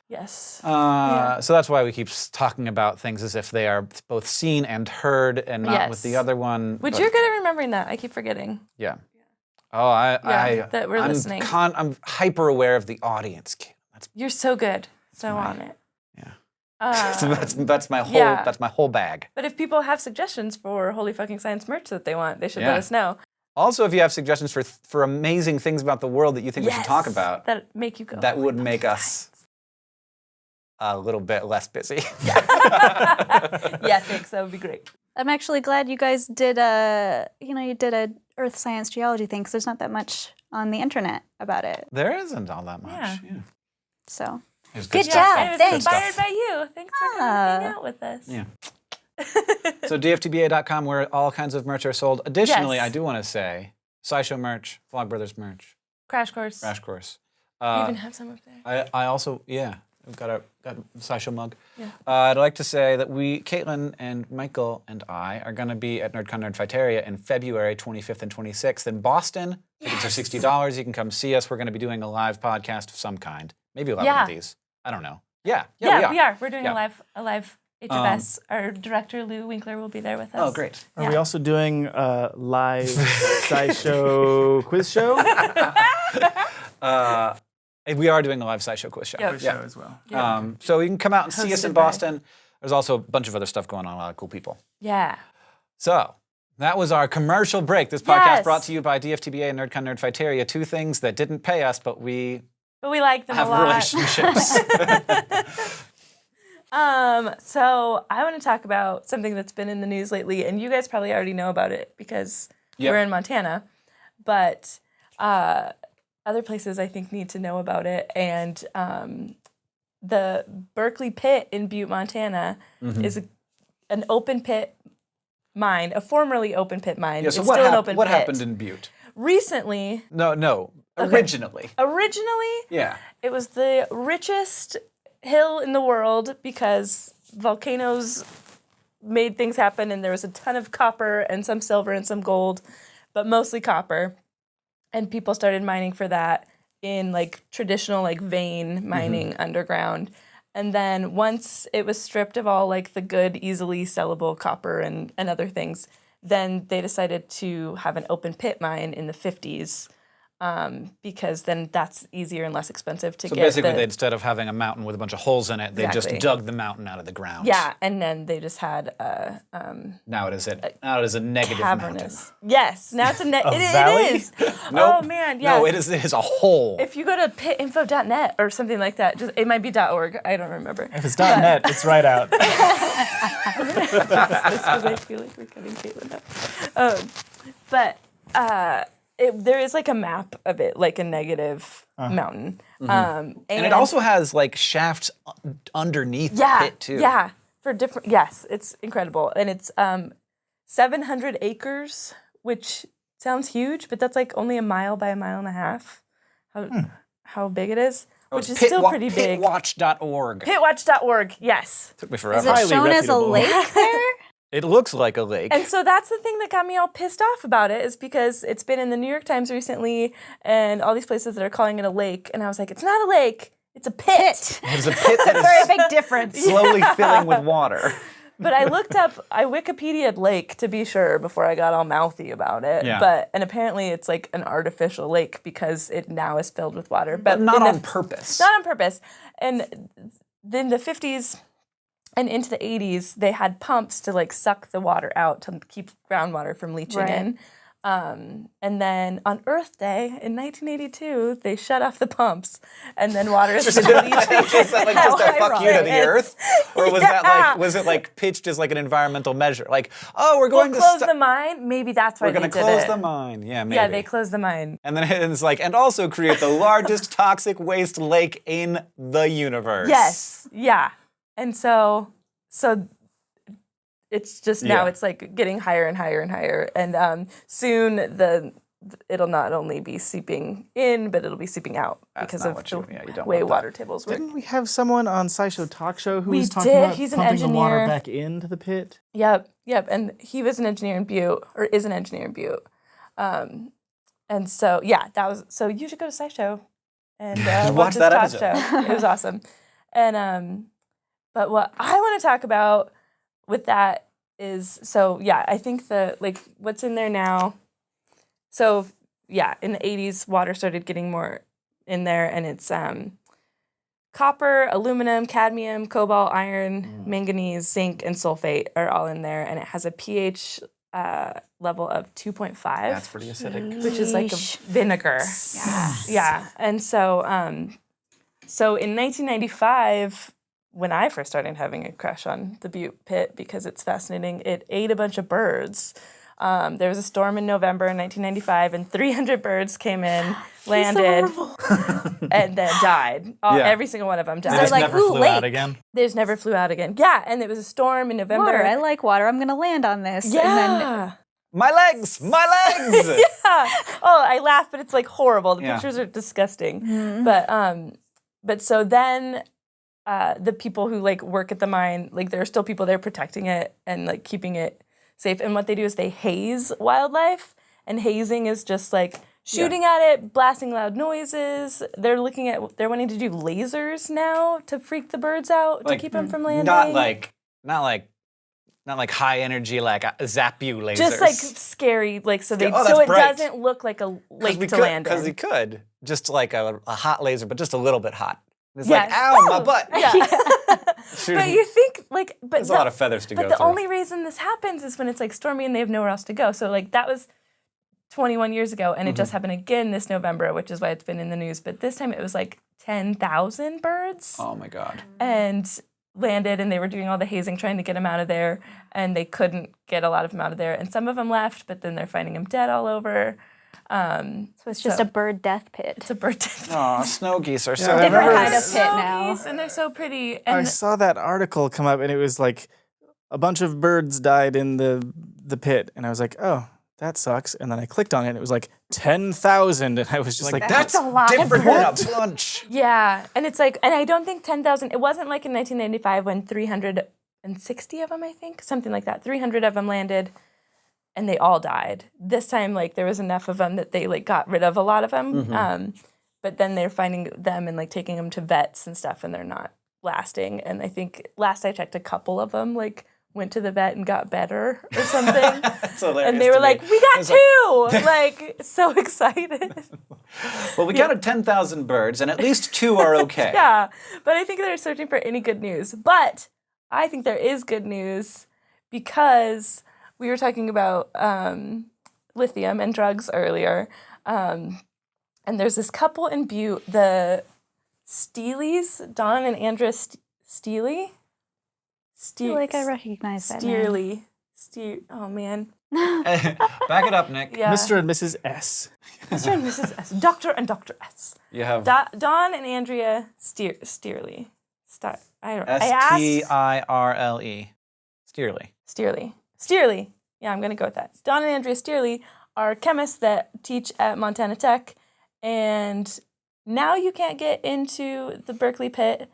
Yes. So that's why we keep talking about things as if they are both seen and heard and not with Yes. the other one. Which but- you're good at remembering that. I keep forgetting. Yeah. Oh, that we're listening. I'm hyper aware of the audience. You're so good. So on it. Yeah. That's my whole yeah. that's my whole bag. But if people have suggestions for Holy Fucking Science merch that they want, they should let Yeah. us know. Also, if you have suggestions for amazing things about the world that you think we should talk about, That make you go. that "Oh would my make fucking us a little bit less busy. science." Yeah, thanks. That would be great. I'm actually glad you guys did a earth science geology thing because there's not that much on the internet about it. There isn't all that much. Yeah. So It was Good stuff. job. And it was Thanks. inspired by you. Thanks for coming to hang out with us. Yeah. So DFTBA.com, where all kinds of merch are sold. Additionally, Yes. I do want to say, SciShow merch, Vlogbrothers merch, Crash Course. Crash Course. You even have some up there. I also, I've got a SciShow mug. Yeah. I'd like to say that Caitlin and Michael and I are going to be at NerdCon Nerdfighteria in February 25th and 26th in Boston. Tickets are $60. You can come see us. We're going to be doing a live podcast of some kind. Maybe 11 Yeah. of these. I don't know. Yeah, we are. We're doing Yeah. a live HFS. Our director, Lou Winkler, will be there with us. Oh, great. Are we also doing a live SciShow quiz show? We are doing a live SciShow quiz show. Yeah. Quiz show as well. So you can come out and see us in Hosted by- Boston. There's also a bunch of other stuff going on, a lot of cool people. Yeah. So that was our commercial break. This podcast Yes. brought to you by DFTBA and NerdCon Nerdfighteria, two things that didn't pay us, but we But we like them have a lot. relationships. So I want to talk about something that's been in the news lately, and you guys probably already know about it because Yep. we're in Montana. But other places I think need to know about it. And the Berkeley Pit in Butte, Montana, Mm-hmm. is an open pit mine, a formerly open pit mine. Yeah, so it's what, still an open what pit. happened in Butte? Recently, No, originally. Yeah. it was the richest hill in the world because volcanoes made things happen and there was a ton of copper and some silver and some gold, but mostly copper. And people started mining for that in like traditional like vein mining underground. And then once it was stripped of all like the good, easily sellable copper and other things, then they decided to have an open pit mine in the 50s. Because then that's easier and less expensive to So get. basically, instead of having a mountain with a bunch of holes in it, they Exactly. just dug the mountain out of the ground. Yeah, and then they just had a Now it is a negative mountain. cavernous. Yes, now it's a valley? it is. Nope. Oh man, yeah. No, it is a hole. If you go to pitinfo.net or something like that, just it might be .org. I don't remember. If it's .net, it's right out. Because I feel like we're cutting Caitlin up. There is like a map of it, like a negative mountain. and it also has like shafts underneath the pit too. Yeah, for different. Yes, it's incredible, and it's 700 acres, which sounds huge, but that's like only a mile by a mile and a half. How big it is, which is still pretty big. Pitwatch.org. Pitwatch.org. Yes. Took me is forever. it Highly shown as a reputable. lake there? It looks like a lake. And so that's the thing that got me all pissed off about it is because it's been in the New York Times recently and all these places that are calling it a lake. And I was like, it's not a lake, it's a pit. There's a pit that Very is big difference. slowly filling with water. But I looked up, I Wikipedia'd lake to be sure before I got all mouthy about it. Yeah. And apparently it's like an artificial lake because it now is filled with water. But not in on purpose. Not on purpose. And then the 50s And into the 80s, they had pumps to like suck the water out to keep groundwater from leaching Right. in. And then on Earth Day in 1982, they shut off the pumps, and then water is leaching. Is that like just a fuck you to the It's- Earth, or was that Yeah. like was it like pitched as like an environmental measure? Like, oh, we're going We'll to close the mine. Maybe that's why we're they going to did close it. the mine. Yeah, maybe. Yeah, they closed the mine. And then it's like, and also create the largest toxic waste lake in the universe. Yes. Yeah. And so it's just now Yeah. it's like getting higher and higher and higher. And soon it'll not only be seeping in, but it'll be seeping out That's because not of what the you don't way want that. water tables work. Didn't we have someone on SciShow Talk Show who We was talking did. about He's an pumping the water engineer. back into the pit? Yep. And he was an engineer in Butte, or is an engineer in Butte. And so yeah, that was so you should go to SciShow and watch his that talk episode. show. It was awesome. And but what I want to talk about with that is so yeah, I think what's in there now. So yeah, in the 80s, water started getting more in there, and it's copper, aluminum, cadmium, cobalt, iron, manganese, zinc, and sulfate are all in there, and it has a pH level of 2.5. That's pretty acidic. Which is like a Yeesh. vinegar. Yeah. And so so in 1995, when I first started having a crush on the Butte Pit because it's fascinating, it ate a bunch of birds. There was a storm in November in 1995, and 300 birds came in, landed, and then died. Yeah. Every single one of them They died. just like, never ooh, flew out lake. again. They just never flew out again. Yeah, and it was a storm in November. Water. I like water. I'm gonna land on this. And then Yeah. My legs! My legs! Oh, I laugh, but it's like horrible. The Yeah. pictures are disgusting. Mm-hmm. But so then the people who like work at the mine, like there are still people there protecting it and like keeping it safe. And what they do is they haze wildlife, and hazing is just like shooting at it, blasting loud noises. They're wanting to do lasers now to freak the birds out to keep them from landing. Not like high energy, like zap you lasers. just like scary, like so Oh, so that's it bright. doesn't look like a lake to could, land Because he in. could. Just like a hot laser, but just a little bit hot. It's Yes. like, ow, my butt. Yeah. Shoot. But you think like, but There's a lot of feathers to But go the through. only reason this happens is when it's like stormy and they have nowhere else to go. So like that was 21 years ago, and it just happened again this November, which is why it's been in the news. But this time it was like 10,000 birds Oh my God. and landed, and they were doing all the hazing trying to get them out of there, and they couldn't get a lot of them out of there. And some of them left, but then they're finding them dead all over. so it's just So- a bird death pit. It's a bird death. Aw, snow geese are so I Different remember- kind of So pit now. nice, and they're so pretty. I And saw that article come up, and it was like a bunch of birds died in the pit, and I was like, oh, that sucks. And then I clicked on it, and it was like 10,000, and I was just like, that's a lot of different than a bunch. yeah, and it's like, and I don't think 10,000, it wasn't like in 1995 when 360 of them, I think, something like that, 300 of them landed and they all died. This time, like, there was enough of them that they, like, got rid of a lot of them. But then they're finding them and, like, taking them to vets and stuff, and they're not lasting. And I think last I checked, a couple of them, like, went to the vet and got better or something. That's hilarious And they to were me. like, we got It's two! Like, so excited. Well, we counted 10,000 birds, and at least 2 are okay. Yeah, but I think they're searching for any good news. But I think there is good news because we were talking about lithium and drugs earlier. And there's this couple in Butte, the Steeleys, Don and Andrea Steely. I feel like I recognize that name. Steerly. Oh, man. Back it up, Nick. Yeah. Mr. and Mrs. S. Mr. and Mrs. S. Dr. and Dr. S. You have Don and Andrea Steerly. I asked... Steirle. Steerly. Steerly. Yeah, I'm going to go with that. Don and Andrea Steerly are chemists that teach at Montana Tech, and now you can't get into the Berkeley pit,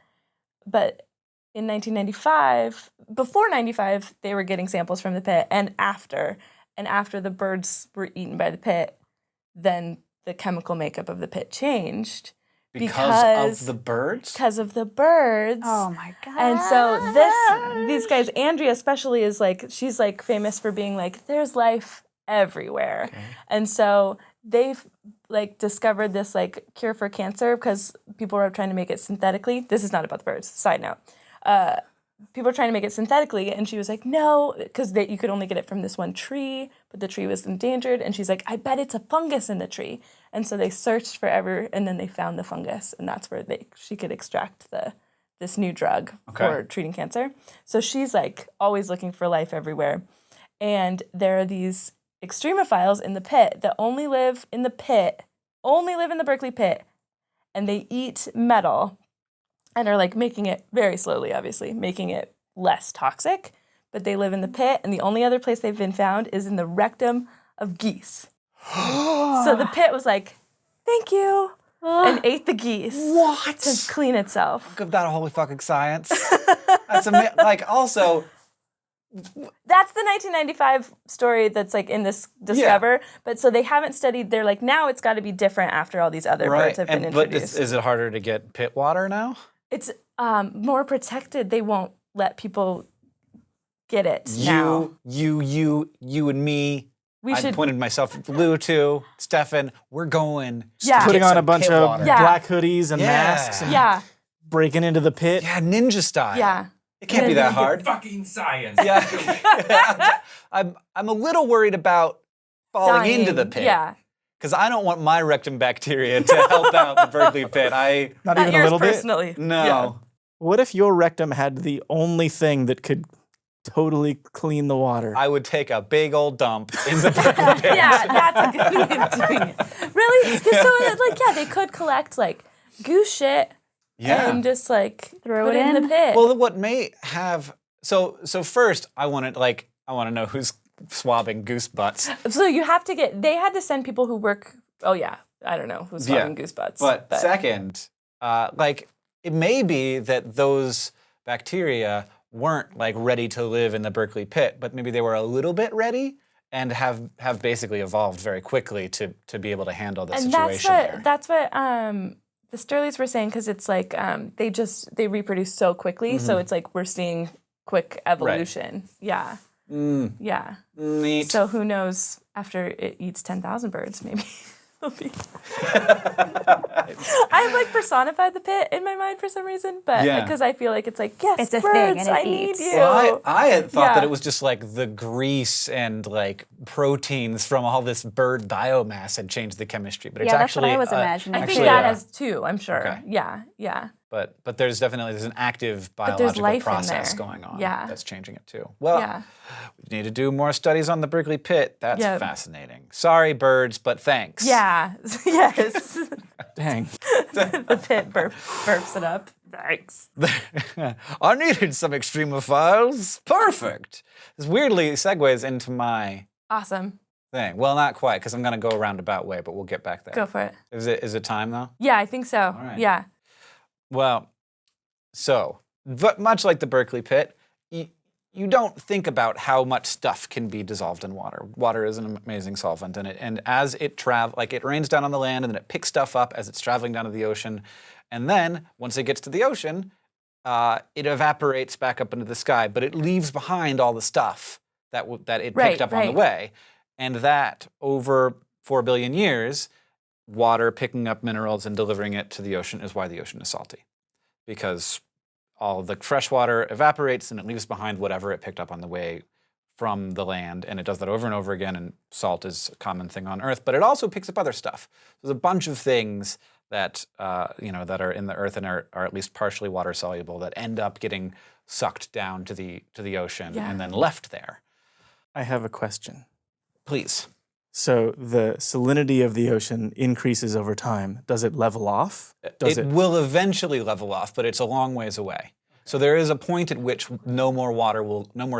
but in 1995, before 95, they were getting samples from the pit, and after the birds were eaten by the pit, then the chemical makeup of the pit changed. Because of the birds? Because of the birds. Oh my god. And so these guys, Andrea especially, is like, she's like famous for being like, there's life everywhere. Okay. And so they've like discovered this like cure for cancer because people are trying to make it synthetically. This is not about the birds, side note. people were trying to make it synthetically, and she was like, no, because you could only get it from this one tree, but the tree was endangered. And she's like, I bet it's a fungus in the tree. And so they searched forever, and then they found the fungus, and that's where she could extract this new drug for treating cancer. So she's like always looking for life everywhere. And there are these extremophiles in the pit that only live in the Berkeley pit, and they eat metal and are like making it very slowly, obviously, making it less toxic. But they live in the pit, and the only other place they've been found is in the rectum of geese. So the pit was like, thank you, and ate the geese. What? To clean itself. Give that a holy fucking science. That's like also. That's the 1995 story that's like in this Discover. But so they haven't studied. They're like, now it's got to be different after all these other birds have been introduced. But is it harder to get pit water now? It's more protected. They won't let people get it now. You and me. We should pointed myself at Lou too. Stefan, we're going. Yeah. Putting get on some a bunch pit of water. black hoodies and masks and Yeah. breaking into the pit. Yeah, ninja style. Yeah. It can't be that hard. Fucking science. Yeah. I'm a little worried about falling Dying. into the pit. Yeah. Because I don't want my rectum bacteria to help out the Berkeley pit. Not Not even a yours little bit. personally. No. Yeah. What if your rectum had the only thing that could totally clean the water? I would take a big old dump in the Berkeley pit. Yeah, that's a good way of doing it. Really? 'Cause so they could collect like goose shit Yeah. and just like Throw put it it in in? the pit. Well, what may have so first I want to know who's swabbing goose butts. So they had to send people who work, I don't know, who's swabbing goose butts. But second, it may be that those bacteria weren't like ready to live in the Berkeley pit, but maybe they were a little bit ready and have basically evolved very quickly to be able to handle the and situation there. that's what the Sturleys were saying, because it's like they reproduce so quickly, so it's like we're seeing quick evolution. Yeah. Yeah. Neat. So who knows, after it eats 10,000 birds, maybe it'll be. I've like personified the pit in my mind for some reason, but Yeah. because I feel like it's like, yes, It's a birds, thing and it I need eats. you. Well, I had thought Yeah. that it was just like the grease and like proteins from all this bird biomass had changed the chemistry, but it's Yeah, that's what actually I was imagining. I think actually, that has too, I'm sure. Okay. Yeah. But there's an active there's biological life in process there. going on Yeah. that's changing it too. Well, Yeah. we need to do more studies on the Berkeley pit. That's Yeah. fascinating. Sorry, birds, but thanks. Yeah. Yes. Dang. The pit burps it up. Thanks. I needed some extremophiles. Perfect. This weirdly segues into my Awesome. thing. Well, not quite, because I'm going to go a roundabout way, but we'll get back there. Go for it. Is it time though? Yeah, I think so. right. Yeah. Well, so much like the Berkeley pit, you don't think about how much stuff can be dissolved in water. Water is an amazing solvent, and as it it rains down on the land, and then it picks stuff up as it's traveling down to the ocean, and then once it gets to the ocean, it evaporates back up into the sky, but it leaves behind all the stuff that it picked up on the way, and that over 4 billion years, water picking up minerals and delivering it to the ocean is why the ocean is salty, because all the fresh water evaporates and it leaves behind whatever it picked up on the way from the land, and it does that over and over again, and salt is a common thing on Earth, but it also picks up other stuff. There's a bunch of things that that are in the Earth and are at least partially water soluble that end up getting sucked down to the ocean and then left there. I have a question. Please. So the salinity of the ocean increases over time. Does it level off? It will eventually level off, but it's a long ways away. So there is a point at which no more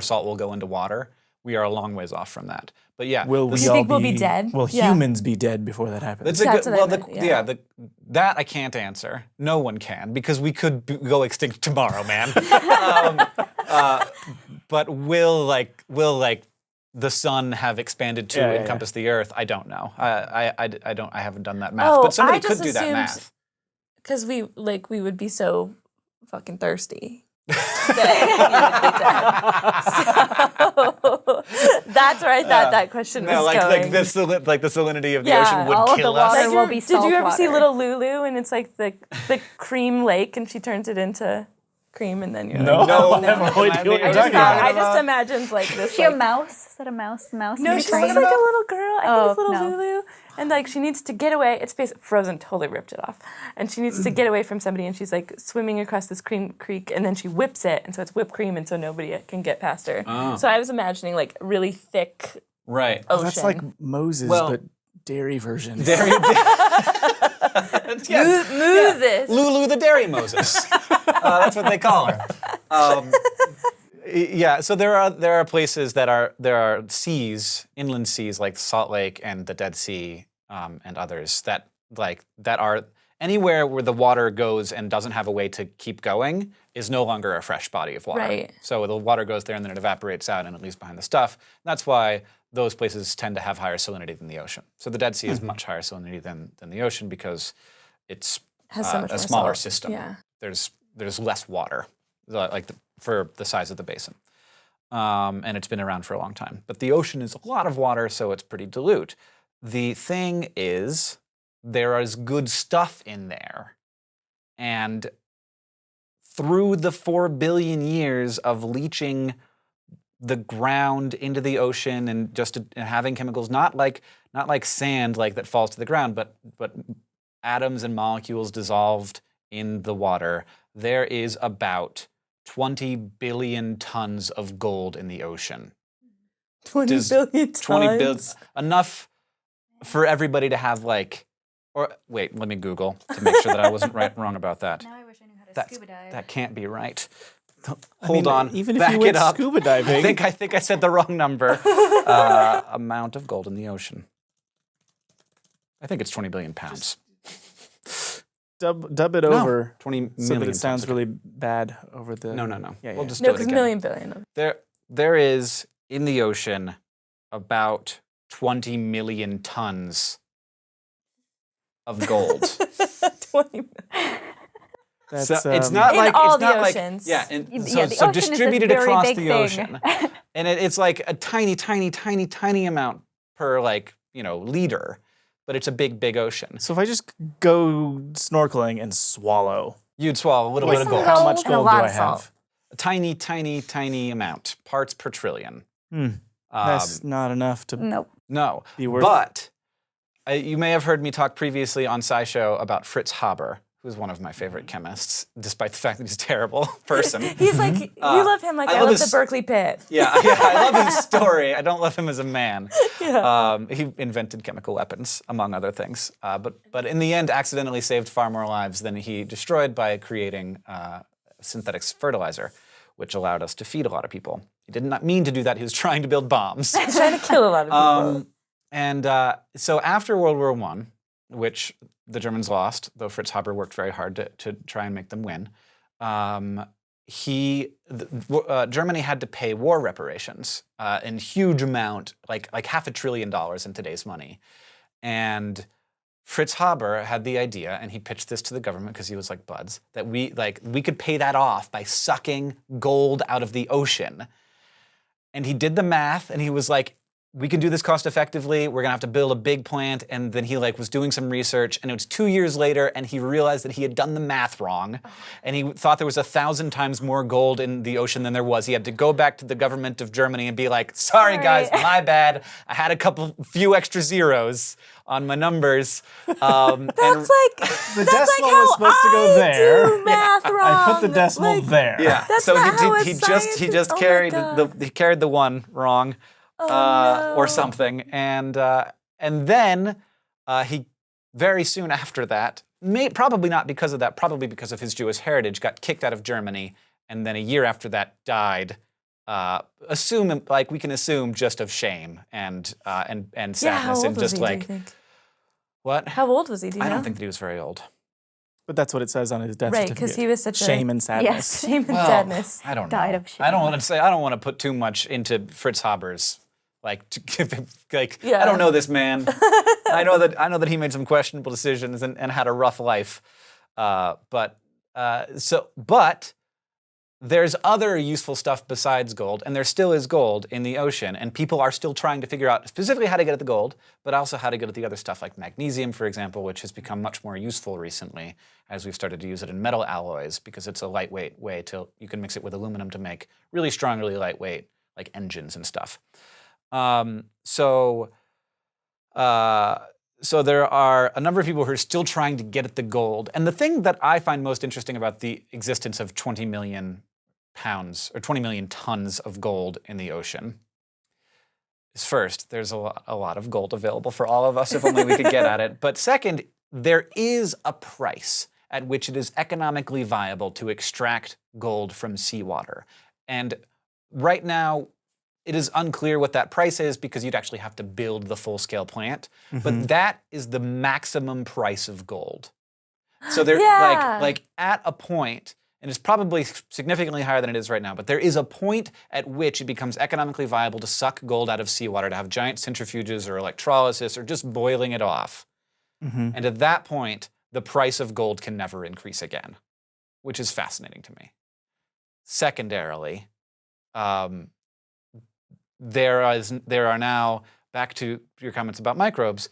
salt will go into water. We are a long ways off from that. But yeah, Will we You all think we'll be dead? Will Yeah. humans be dead before that happens? That's a That's good. what I Well, meant, that I can't answer. No one can, because we could go extinct tomorrow, man. But will the sun have expanded to encompass the Earth? I don't know. I haven't done that math. Oh, but somebody I just could do that assumed- math. Because we would be so fucking thirsty. So that's where I thought that question No, was like going. the salinity of the Yeah, ocean would all of the kill us. water will be Did you ever see saltwater. Little Lulu, and it's like the cream lake, and she turns it into cream, and then you're No, like, No, I have no no, idea what I you're I just, talking thought, about. I just imagined like this. Is she a like, mouse? Is that a mouse? Mouse? no, in the she's cream? like a little girl. I think it's little no. Lulu. And like she needs to get away. It's basically Frozen totally ripped it off. And she needs to get away from somebody, and she's like swimming across this creek, and then she whips it, and so it's whipped cream, and so nobody can get past her. Oh. So I was imagining like really thick Right. ocean. That's like Moses, Well- but dairy version. Dairy. Moses. Lulu the Dairy Moses. That's what they call her. Yeah, so there are places there are seas, inland seas like Salt Lake and the Dead Sea, and others that are anywhere where the water goes and doesn't have a way to keep going is no longer a fresh body of water. Right. So the water goes there and then it evaporates out and it leaves behind the stuff. That's why those places tend to have higher salinity than the ocean. So the Dead Sea is much higher salinity than the ocean because it's Has so much a more smaller salt. system. Yeah. There's less water, for the size of the basin. And it's been around for a long time. But the ocean is a lot of water, so it's pretty dilute. The thing is, there is good stuff in there. And through the 4 billion years of leaching the ground into the ocean and just having chemicals, not like sand that falls to the ground, but atoms and molecules dissolved in the water, there is about 20 billion tons of gold in the ocean. 20 billion tons. 20 billion, enough for everybody to have or wait, let me Google to make sure that I wasn't wrong about that. Now I wish I knew how to scuba dive. That can't be right. I Hold mean, on, even if back you it went up. scuba diving, I think I said the wrong number. Amount of gold in the ocean. I think it's 20 billion pounds. dub it over 20 million. so that it tons. sounds really bad over the. No. Yeah, We'll yeah. just No, do it because again. million billion. There is in the ocean about 20 million tons of gold. 20 That's, So it's not In like all it's the not oceans. like yeah, Yeah, so, the so ocean is a distributed very across big the thing. ocean, and it's like a tiny amount per liter, but it's a big ocean. So if I just go snorkeling and swallow, You'd swallow a little bit of gold. how much And a gold do lot I of salt. have? A tiny amount, parts per trillion. That's not enough to Nope. No, be worth. but you may have heard me talk previously on SciShow about Fritz Haber, who's one of my favorite chemists, despite the fact that he's a terrible person. He's like, we love him like I love love his- the Berkeley Pit. Yeah, I love his story. I don't love him as a man. Yeah. He invented chemical weapons, among other things. But in the end, accidentally saved far more lives than he destroyed by creating synthetic fertilizer, which allowed us to feed a lot of people. He did not mean to do that. He was trying to build bombs. He's trying to kill a lot of people. And so after World War I, which the Germans lost, though Fritz Haber worked very hard to try and make them win, Germany had to pay war reparations in huge amount, like $500 billion in today's money. And Fritz Haber had the idea, and he pitched this to the government because he was like buds, that we could pay that off by sucking gold out of the ocean. And he did the math, and he was like, we can do this cost effectively. We're gonna have to build a big plant. And then he was doing some research, and it was 2 years later, and he realized that he had done the math wrong, and he thought there was 1,000 times more gold in the ocean than there was. He had to go back to the government of Germany and be like, sorry guys, my bad. I had a few extra zeros on my numbers. That's like The that's decimal like how was supposed to go I there. do math wrong. I put the decimal Like, there. Yeah. That's so not how a he just scientist- oh my carried God. he carried the one wrong, no. or something, and then he very soon after that, probably not because of that, probably because of his Jewish heritage, got kicked out of Germany, and then a year after that died. We can assume just of shame and sadness Yeah, how old and was just he, do you think? what? How old was he? Do you I know? don't think that he was very old. But that's what it says on his death Right, certificate. because he was such shame a and sadness. shame and Well, sadness. I don't know. Died of I don't shame. want to say. I don't want to put too much into Fritz Haber's. I Yeah. don't know this man. I know that he made some questionable decisions and had a rough life. But there's other useful stuff besides gold, and there still is gold in the ocean, and people are still trying to figure out specifically how to get at the gold, but also how to get at the other stuff like magnesium, for example, which has become much more useful recently as we've started to use it in metal alloys because it's a lightweight way to, you can mix it with aluminum to make really strong, really lightweight, like engines and stuff. So there are a number of people who are still trying to get at the gold. And the thing that I find most interesting about the existence of 20 million pounds or 20 million tons of gold in the ocean is first, there's a lot of gold available for all of us if only we could get at it. But second, there is a price at which it is economically viable to extract gold from seawater. And right now, it is unclear what that price is because you'd actually have to build the full-scale plant. But that is the maximum price of gold. So they're like at a point, and it's probably significantly higher than it is right now, but there is a point at which it becomes economically viable to suck gold out of seawater, to have giant centrifuges or electrolysis or just boiling it off. And at that point, the price of gold can never increase again, which is fascinating to me. Secondarily, there are now, back to your comments about microbes,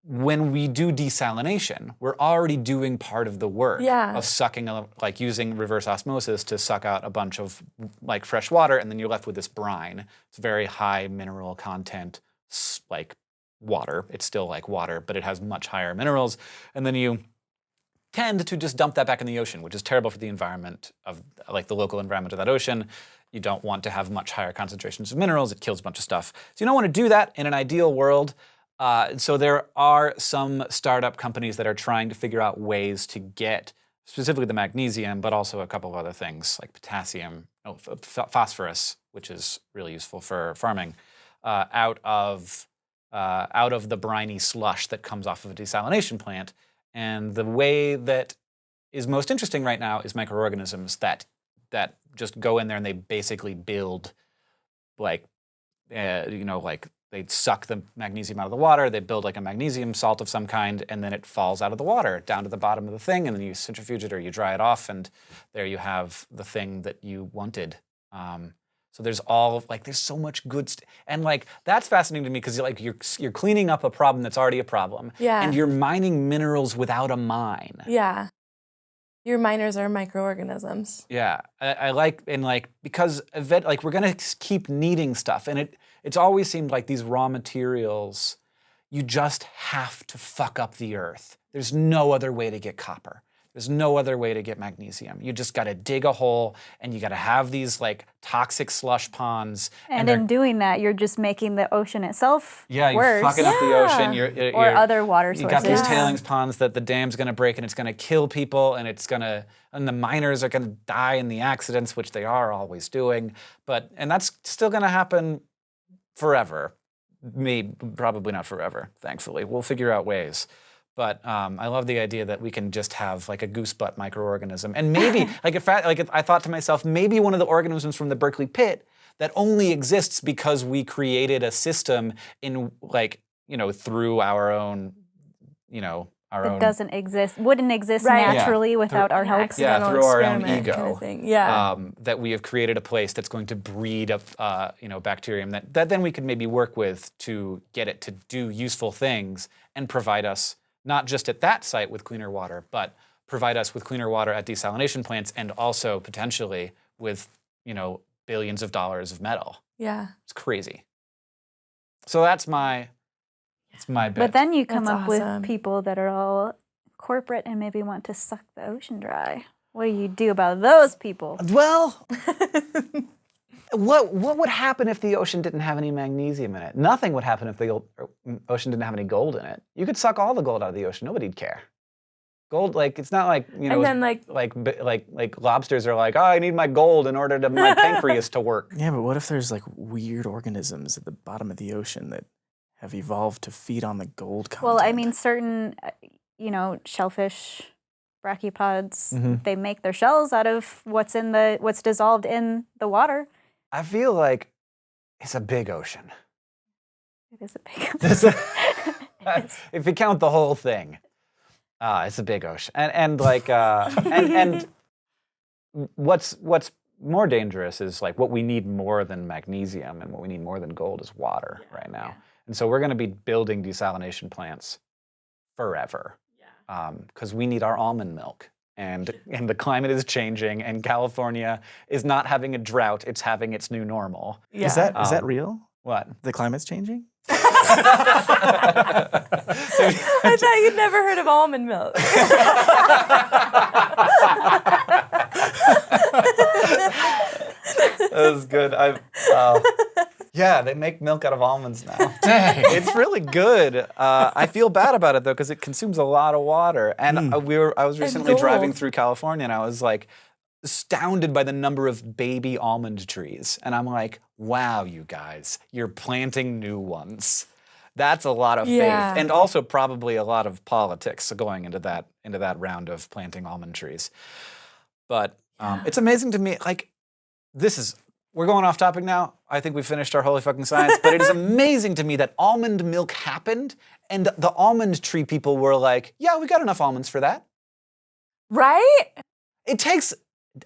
when we do desalination, we're already doing part of the work of sucking, like using reverse osmosis to suck out a bunch of like fresh water, and then you're left with this brine. It's very high mineral content, like water. It's still like water, but it has much higher minerals. And then you tend to just dump that back in the ocean, which is terrible for the environment of, like the local environment of that ocean. You don't want to have much higher concentrations of minerals. It kills a bunch of stuff. So you don't want to do that in an ideal world. So there are some startup companies that are trying to figure out ways to get specifically the magnesium, but also a couple of other things like potassium, phosphorus, which is really useful for farming, out of the briny slush that comes off of a desalination plant. And the way that is most interesting right now is microorganisms that just go in there and they basically build, like, like they suck the magnesium out of the water, they build like a magnesium salt of some kind, and then it falls out of the water down to the bottom of the thing, and then you centrifuge it or you dry it off, and there you have the thing that you wanted. So there's there's so much good and like that's fascinating to me because like you're cleaning up a problem that's already a problem, and you're mining minerals without a mine. Yeah. Your miners are microorganisms. Yeah, I like, and like, because like we're gonna keep needing stuff, and it's always seemed like these raw materials, you just have to fuck up the earth. There's no other way to get copper. There's no other way to get magnesium. You just gotta dig a hole, and you gotta have these like toxic slush ponds. And in doing that, you're just making the ocean itself worse. You're fucking up the ocean. Or other water sources. You got these tailings ponds that the dam's gonna break, and it's gonna kill people, and and the miners are gonna die in the accidents, which they are always doing. And that's still gonna happen forever. Maybe, probably not forever, thankfully. We'll figure out ways. But I love the idea that we can just have like a goosebutt microorganism. And maybe, I thought to myself, maybe one of the organisms from the Berkeley pit that only exists because we created a system in through our own, doesn't exist, wouldn't exist naturally without our help. Yeah, through our own ego. Kind of thing. That we have created a place that's going to breed bacterium that then we could maybe work with to get it to do useful things and provide us not just at that site with cleaner water, but provide us with cleaner water at desalination plants and also potentially with, billions of dollars of metal. Yeah. It's crazy. So that's my bit. But then you come up awesome. with people that are all corporate and maybe want to suck the ocean dry. What do you do about those people? Well, what would happen if the ocean didn't have any magnesium in it? Nothing would happen if the ocean didn't have any gold in it. You could suck all the gold out of the ocean. Nobody'd care. Gold, it's not like, and then like lobsters are like, oh, I need my gold in order to my pancreas to work. Yeah, but what if there's like weird organisms at the bottom of the ocean that have evolved to feed on the gold content? Well, I mean, certain, shellfish, brachiopods, they make their shells out of what's dissolved in the water. I feel like it's a big ocean. It is a big ocean. If you count the whole thing, it's a big ocean, and what's more dangerous is like what we need more than magnesium and what we need more than gold is water right now. And so we're going to be building desalination plants forever because we need our almond milk. And the climate is changing, and California is not having a drought; it's having its new normal. Yeah. Is that real? What? The climate's changing? I thought you'd never heard of almond milk. That was good. Yeah, they make milk out of almonds now. Dang. It's really good. I feel bad about it though because it consumes a lot of water. And I was recently driving through California and I was like astounded by the number of baby almond trees. And I'm like, wow, you guys, you're planting new ones. That's a lot of Yeah. faith, and also probably a lot of politics going into that round of planting almond trees. But it's amazing to me. Like, we're going off topic now. I think we finished our holy fucking science. But it is amazing to me that almond milk happened, and the almond tree people were like, "Yeah, we got enough almonds for that." Right? It takes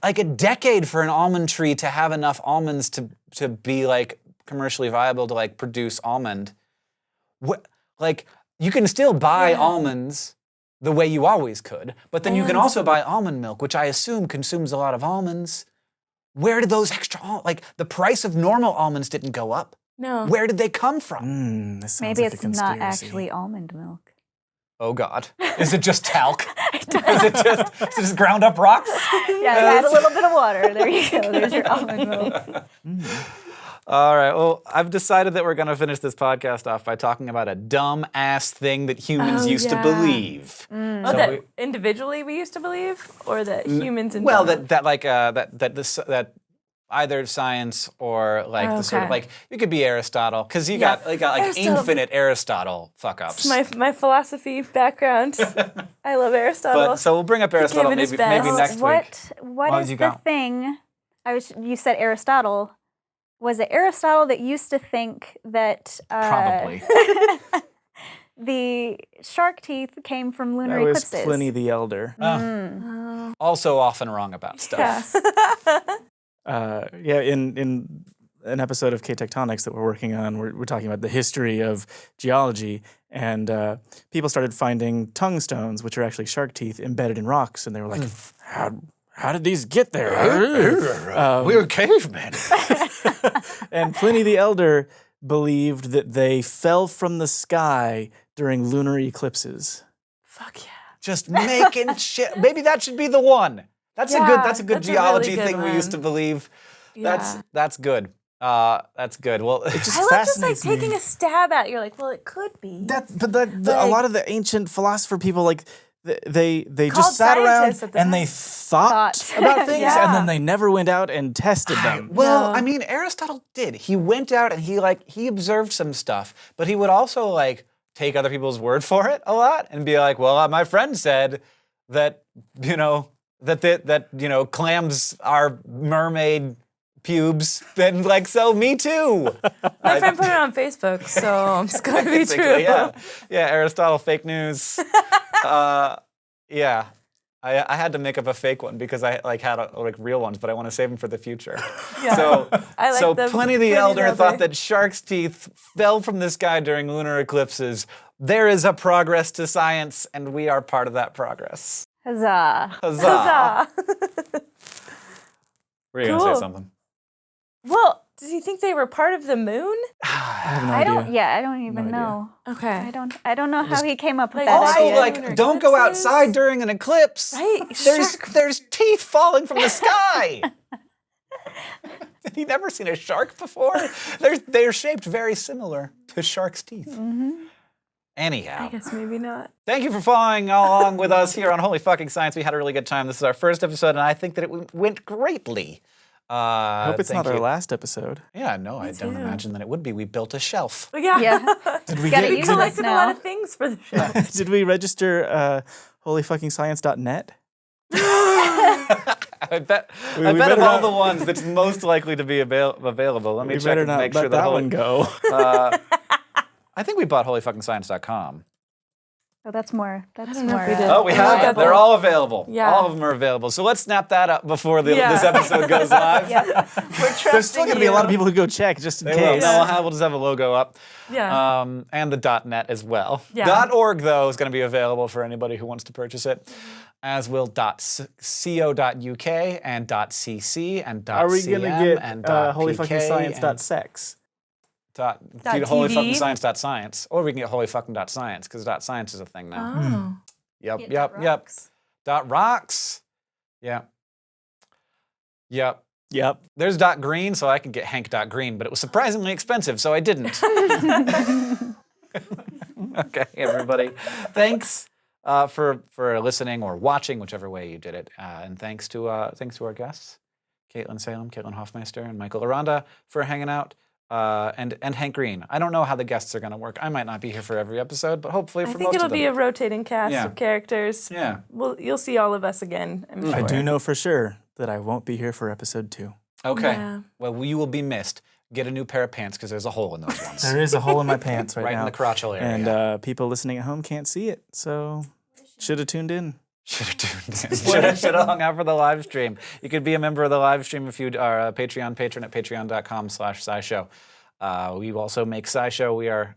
like a decade for an almond tree to have enough almonds to be like commercially viable to like produce almond. Like you can still buy almonds the way you always could, but then you can also buy almond milk, which I assume consumes a lot of almonds. Where did those like the price of normal almonds didn't go up? No. Where did they come from? This sounds Maybe like a it's not conspiracy. actually almond milk. Oh God, is it just talc? Is it just ground up rocks? Yeah, add a little bit of water. There you go. There's your almond milk. All right. Well, I've decided that we're going to finish this podcast off by talking about a dumb ass thing that humans used to believe. Oh, So that individually we used to believe, or that humans in Well, general? that either science or like the sort of Okay. like you could be Aristotle because you Yeah. got like Aristotle. infinite Aristotle fuck ups. my philosophy background. I love Aristotle. But so we'll bring up Aristotle him his maybe best. next week. What What is you the got? thing? You said Aristotle. Was it Aristotle that used to think that Probably. the shark teeth came from lunar That was eclipses? Pliny the Elder. Also often wrong about stuff. Yeah, in an episode of K-Tectonics that we're working on, we're talking about the history of geology, and people started finding tungstones, which are actually shark teeth, embedded in rocks, and they were like, how did these get there? We're cavemen. And Pliny the Elder believed that they fell from the sky during lunar eclipses. Fuck yeah. Just making shit. Maybe that should be the one. That's a good that's a really geology good thing we used to one. believe. Yeah. That's good. That's good. Well, It just I like just like fascinates me. taking a stab at it. You're like, well, it could be. A lot of the ancient philosopher people, like, they Called just sat around scientists at the and time. they thought Thought. about things, Yeah. and then they never went out and tested them. well, No. I mean, Aristotle did. He went out and he observed some stuff, but he would also like take other people's word for it a lot and be like, well, my friend said that that clams are mermaid pubes, then like so me too. My friend put it on Facebook, so it's going to be Basically, true. yeah, Aristotle fake news. Yeah, I had to make up a fake one because I like had like real ones, but I want to save them for the future. Yeah. So, I like so the Pliny the Pliny Elder the thought Elder. that sharks' teeth fell from the sky during lunar eclipses. There is a progress to science, and we are part of that progress. Huzzah. Huzzah! Huzzah. Were you gonna say Cool. something? Well, do you think they were part of the moon? I have no I idea. don't. Yeah, I don't even idea. know. Okay. I don't know how he came up with like, that Also, idea. like, Lunar don't go eclipses? outside during an eclipse. Right? There's teeth falling from the sky. Have you never seen a shark before? They're shaped very similar to shark's teeth. I Anyhow, guess maybe not. thank you for following along with us here on Holy Fucking Science. We had a really good time. This is our first episode, and I think that it went greatly. I hope it's thank not our you. last episode. Yeah, no, I don't too. imagine that it would be. We built a shelf. But yeah. Yeah. Did we Gotta We use it collected a now. lot of things for the show. Did we register holyfuckingscience.net? I bet We of better all not- the ones that's most likely to be available. Let me We check better and not make let sure that the one go. I think we bought holyfuckingscience.com. Oh, that's more. That's don't know more. if we did. Oh, we have it. Reliable. They're all available. Yeah. All of them are available. So let's snap that up before Yeah. this episode goes live. We're trusting There's still going to be a lot of you. people who go check just in They will. case. No, we'll just have a logo up. Yeah. And the .net as well. Yeah. .org, though, is going to be available for anybody who wants to purchase it, as will .co.uk and .cc and Are we .cm going to and get holyfuckingscience.sex? TV? .holyfuckingscience.science, or we can get holyfucking.science, because .science is a thing now. Oh. Yep. Rocks. .rocks. Yep. Yep. There's .green, so I could get Hank.green, but it was surprisingly expensive, so I didn't. Okay, everybody. Thanks for listening or watching, whichever way you did it, and thanks to our guests, Caitlin Salem, Caitlin Hoffmeister, and Michael Aranda for hanging out, and Hank Green. I don't know how the guests are going to work. I might not be here for every episode, but hopefully for I think most it'll of them. be a rotating cast Yeah. of characters. Yeah. You'll see all of us again, I'm sure. I do know for sure that I won't be here for episode 2. Okay. Yeah. Well, you will be missed. Get a new pair of pants because there's a hole in those ones. There is a hole in my pants right Right now. in the crotchal area. And people listening at home can't see it, so should have tuned in. Should have tuned in. Should have hung out for the live stream. You could be a member of the live stream if you are a Patreon patron at patreon.com/SciShow. We also make SciShow. We are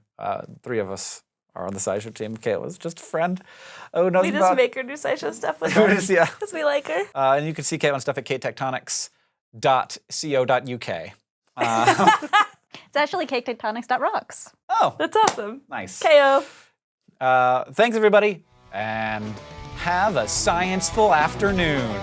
3 of us are on the SciShow team. Kayla's just a friend who knows We just about. make her do SciShow stuff with Who us just- yeah. because we like her. And you can see Caitlin's stuff at katetectonics.co.uk. It's actually caketectonics.rocks. Oh, That's awesome. nice. KO. Thanks, everybody, and have a scienceful afternoon.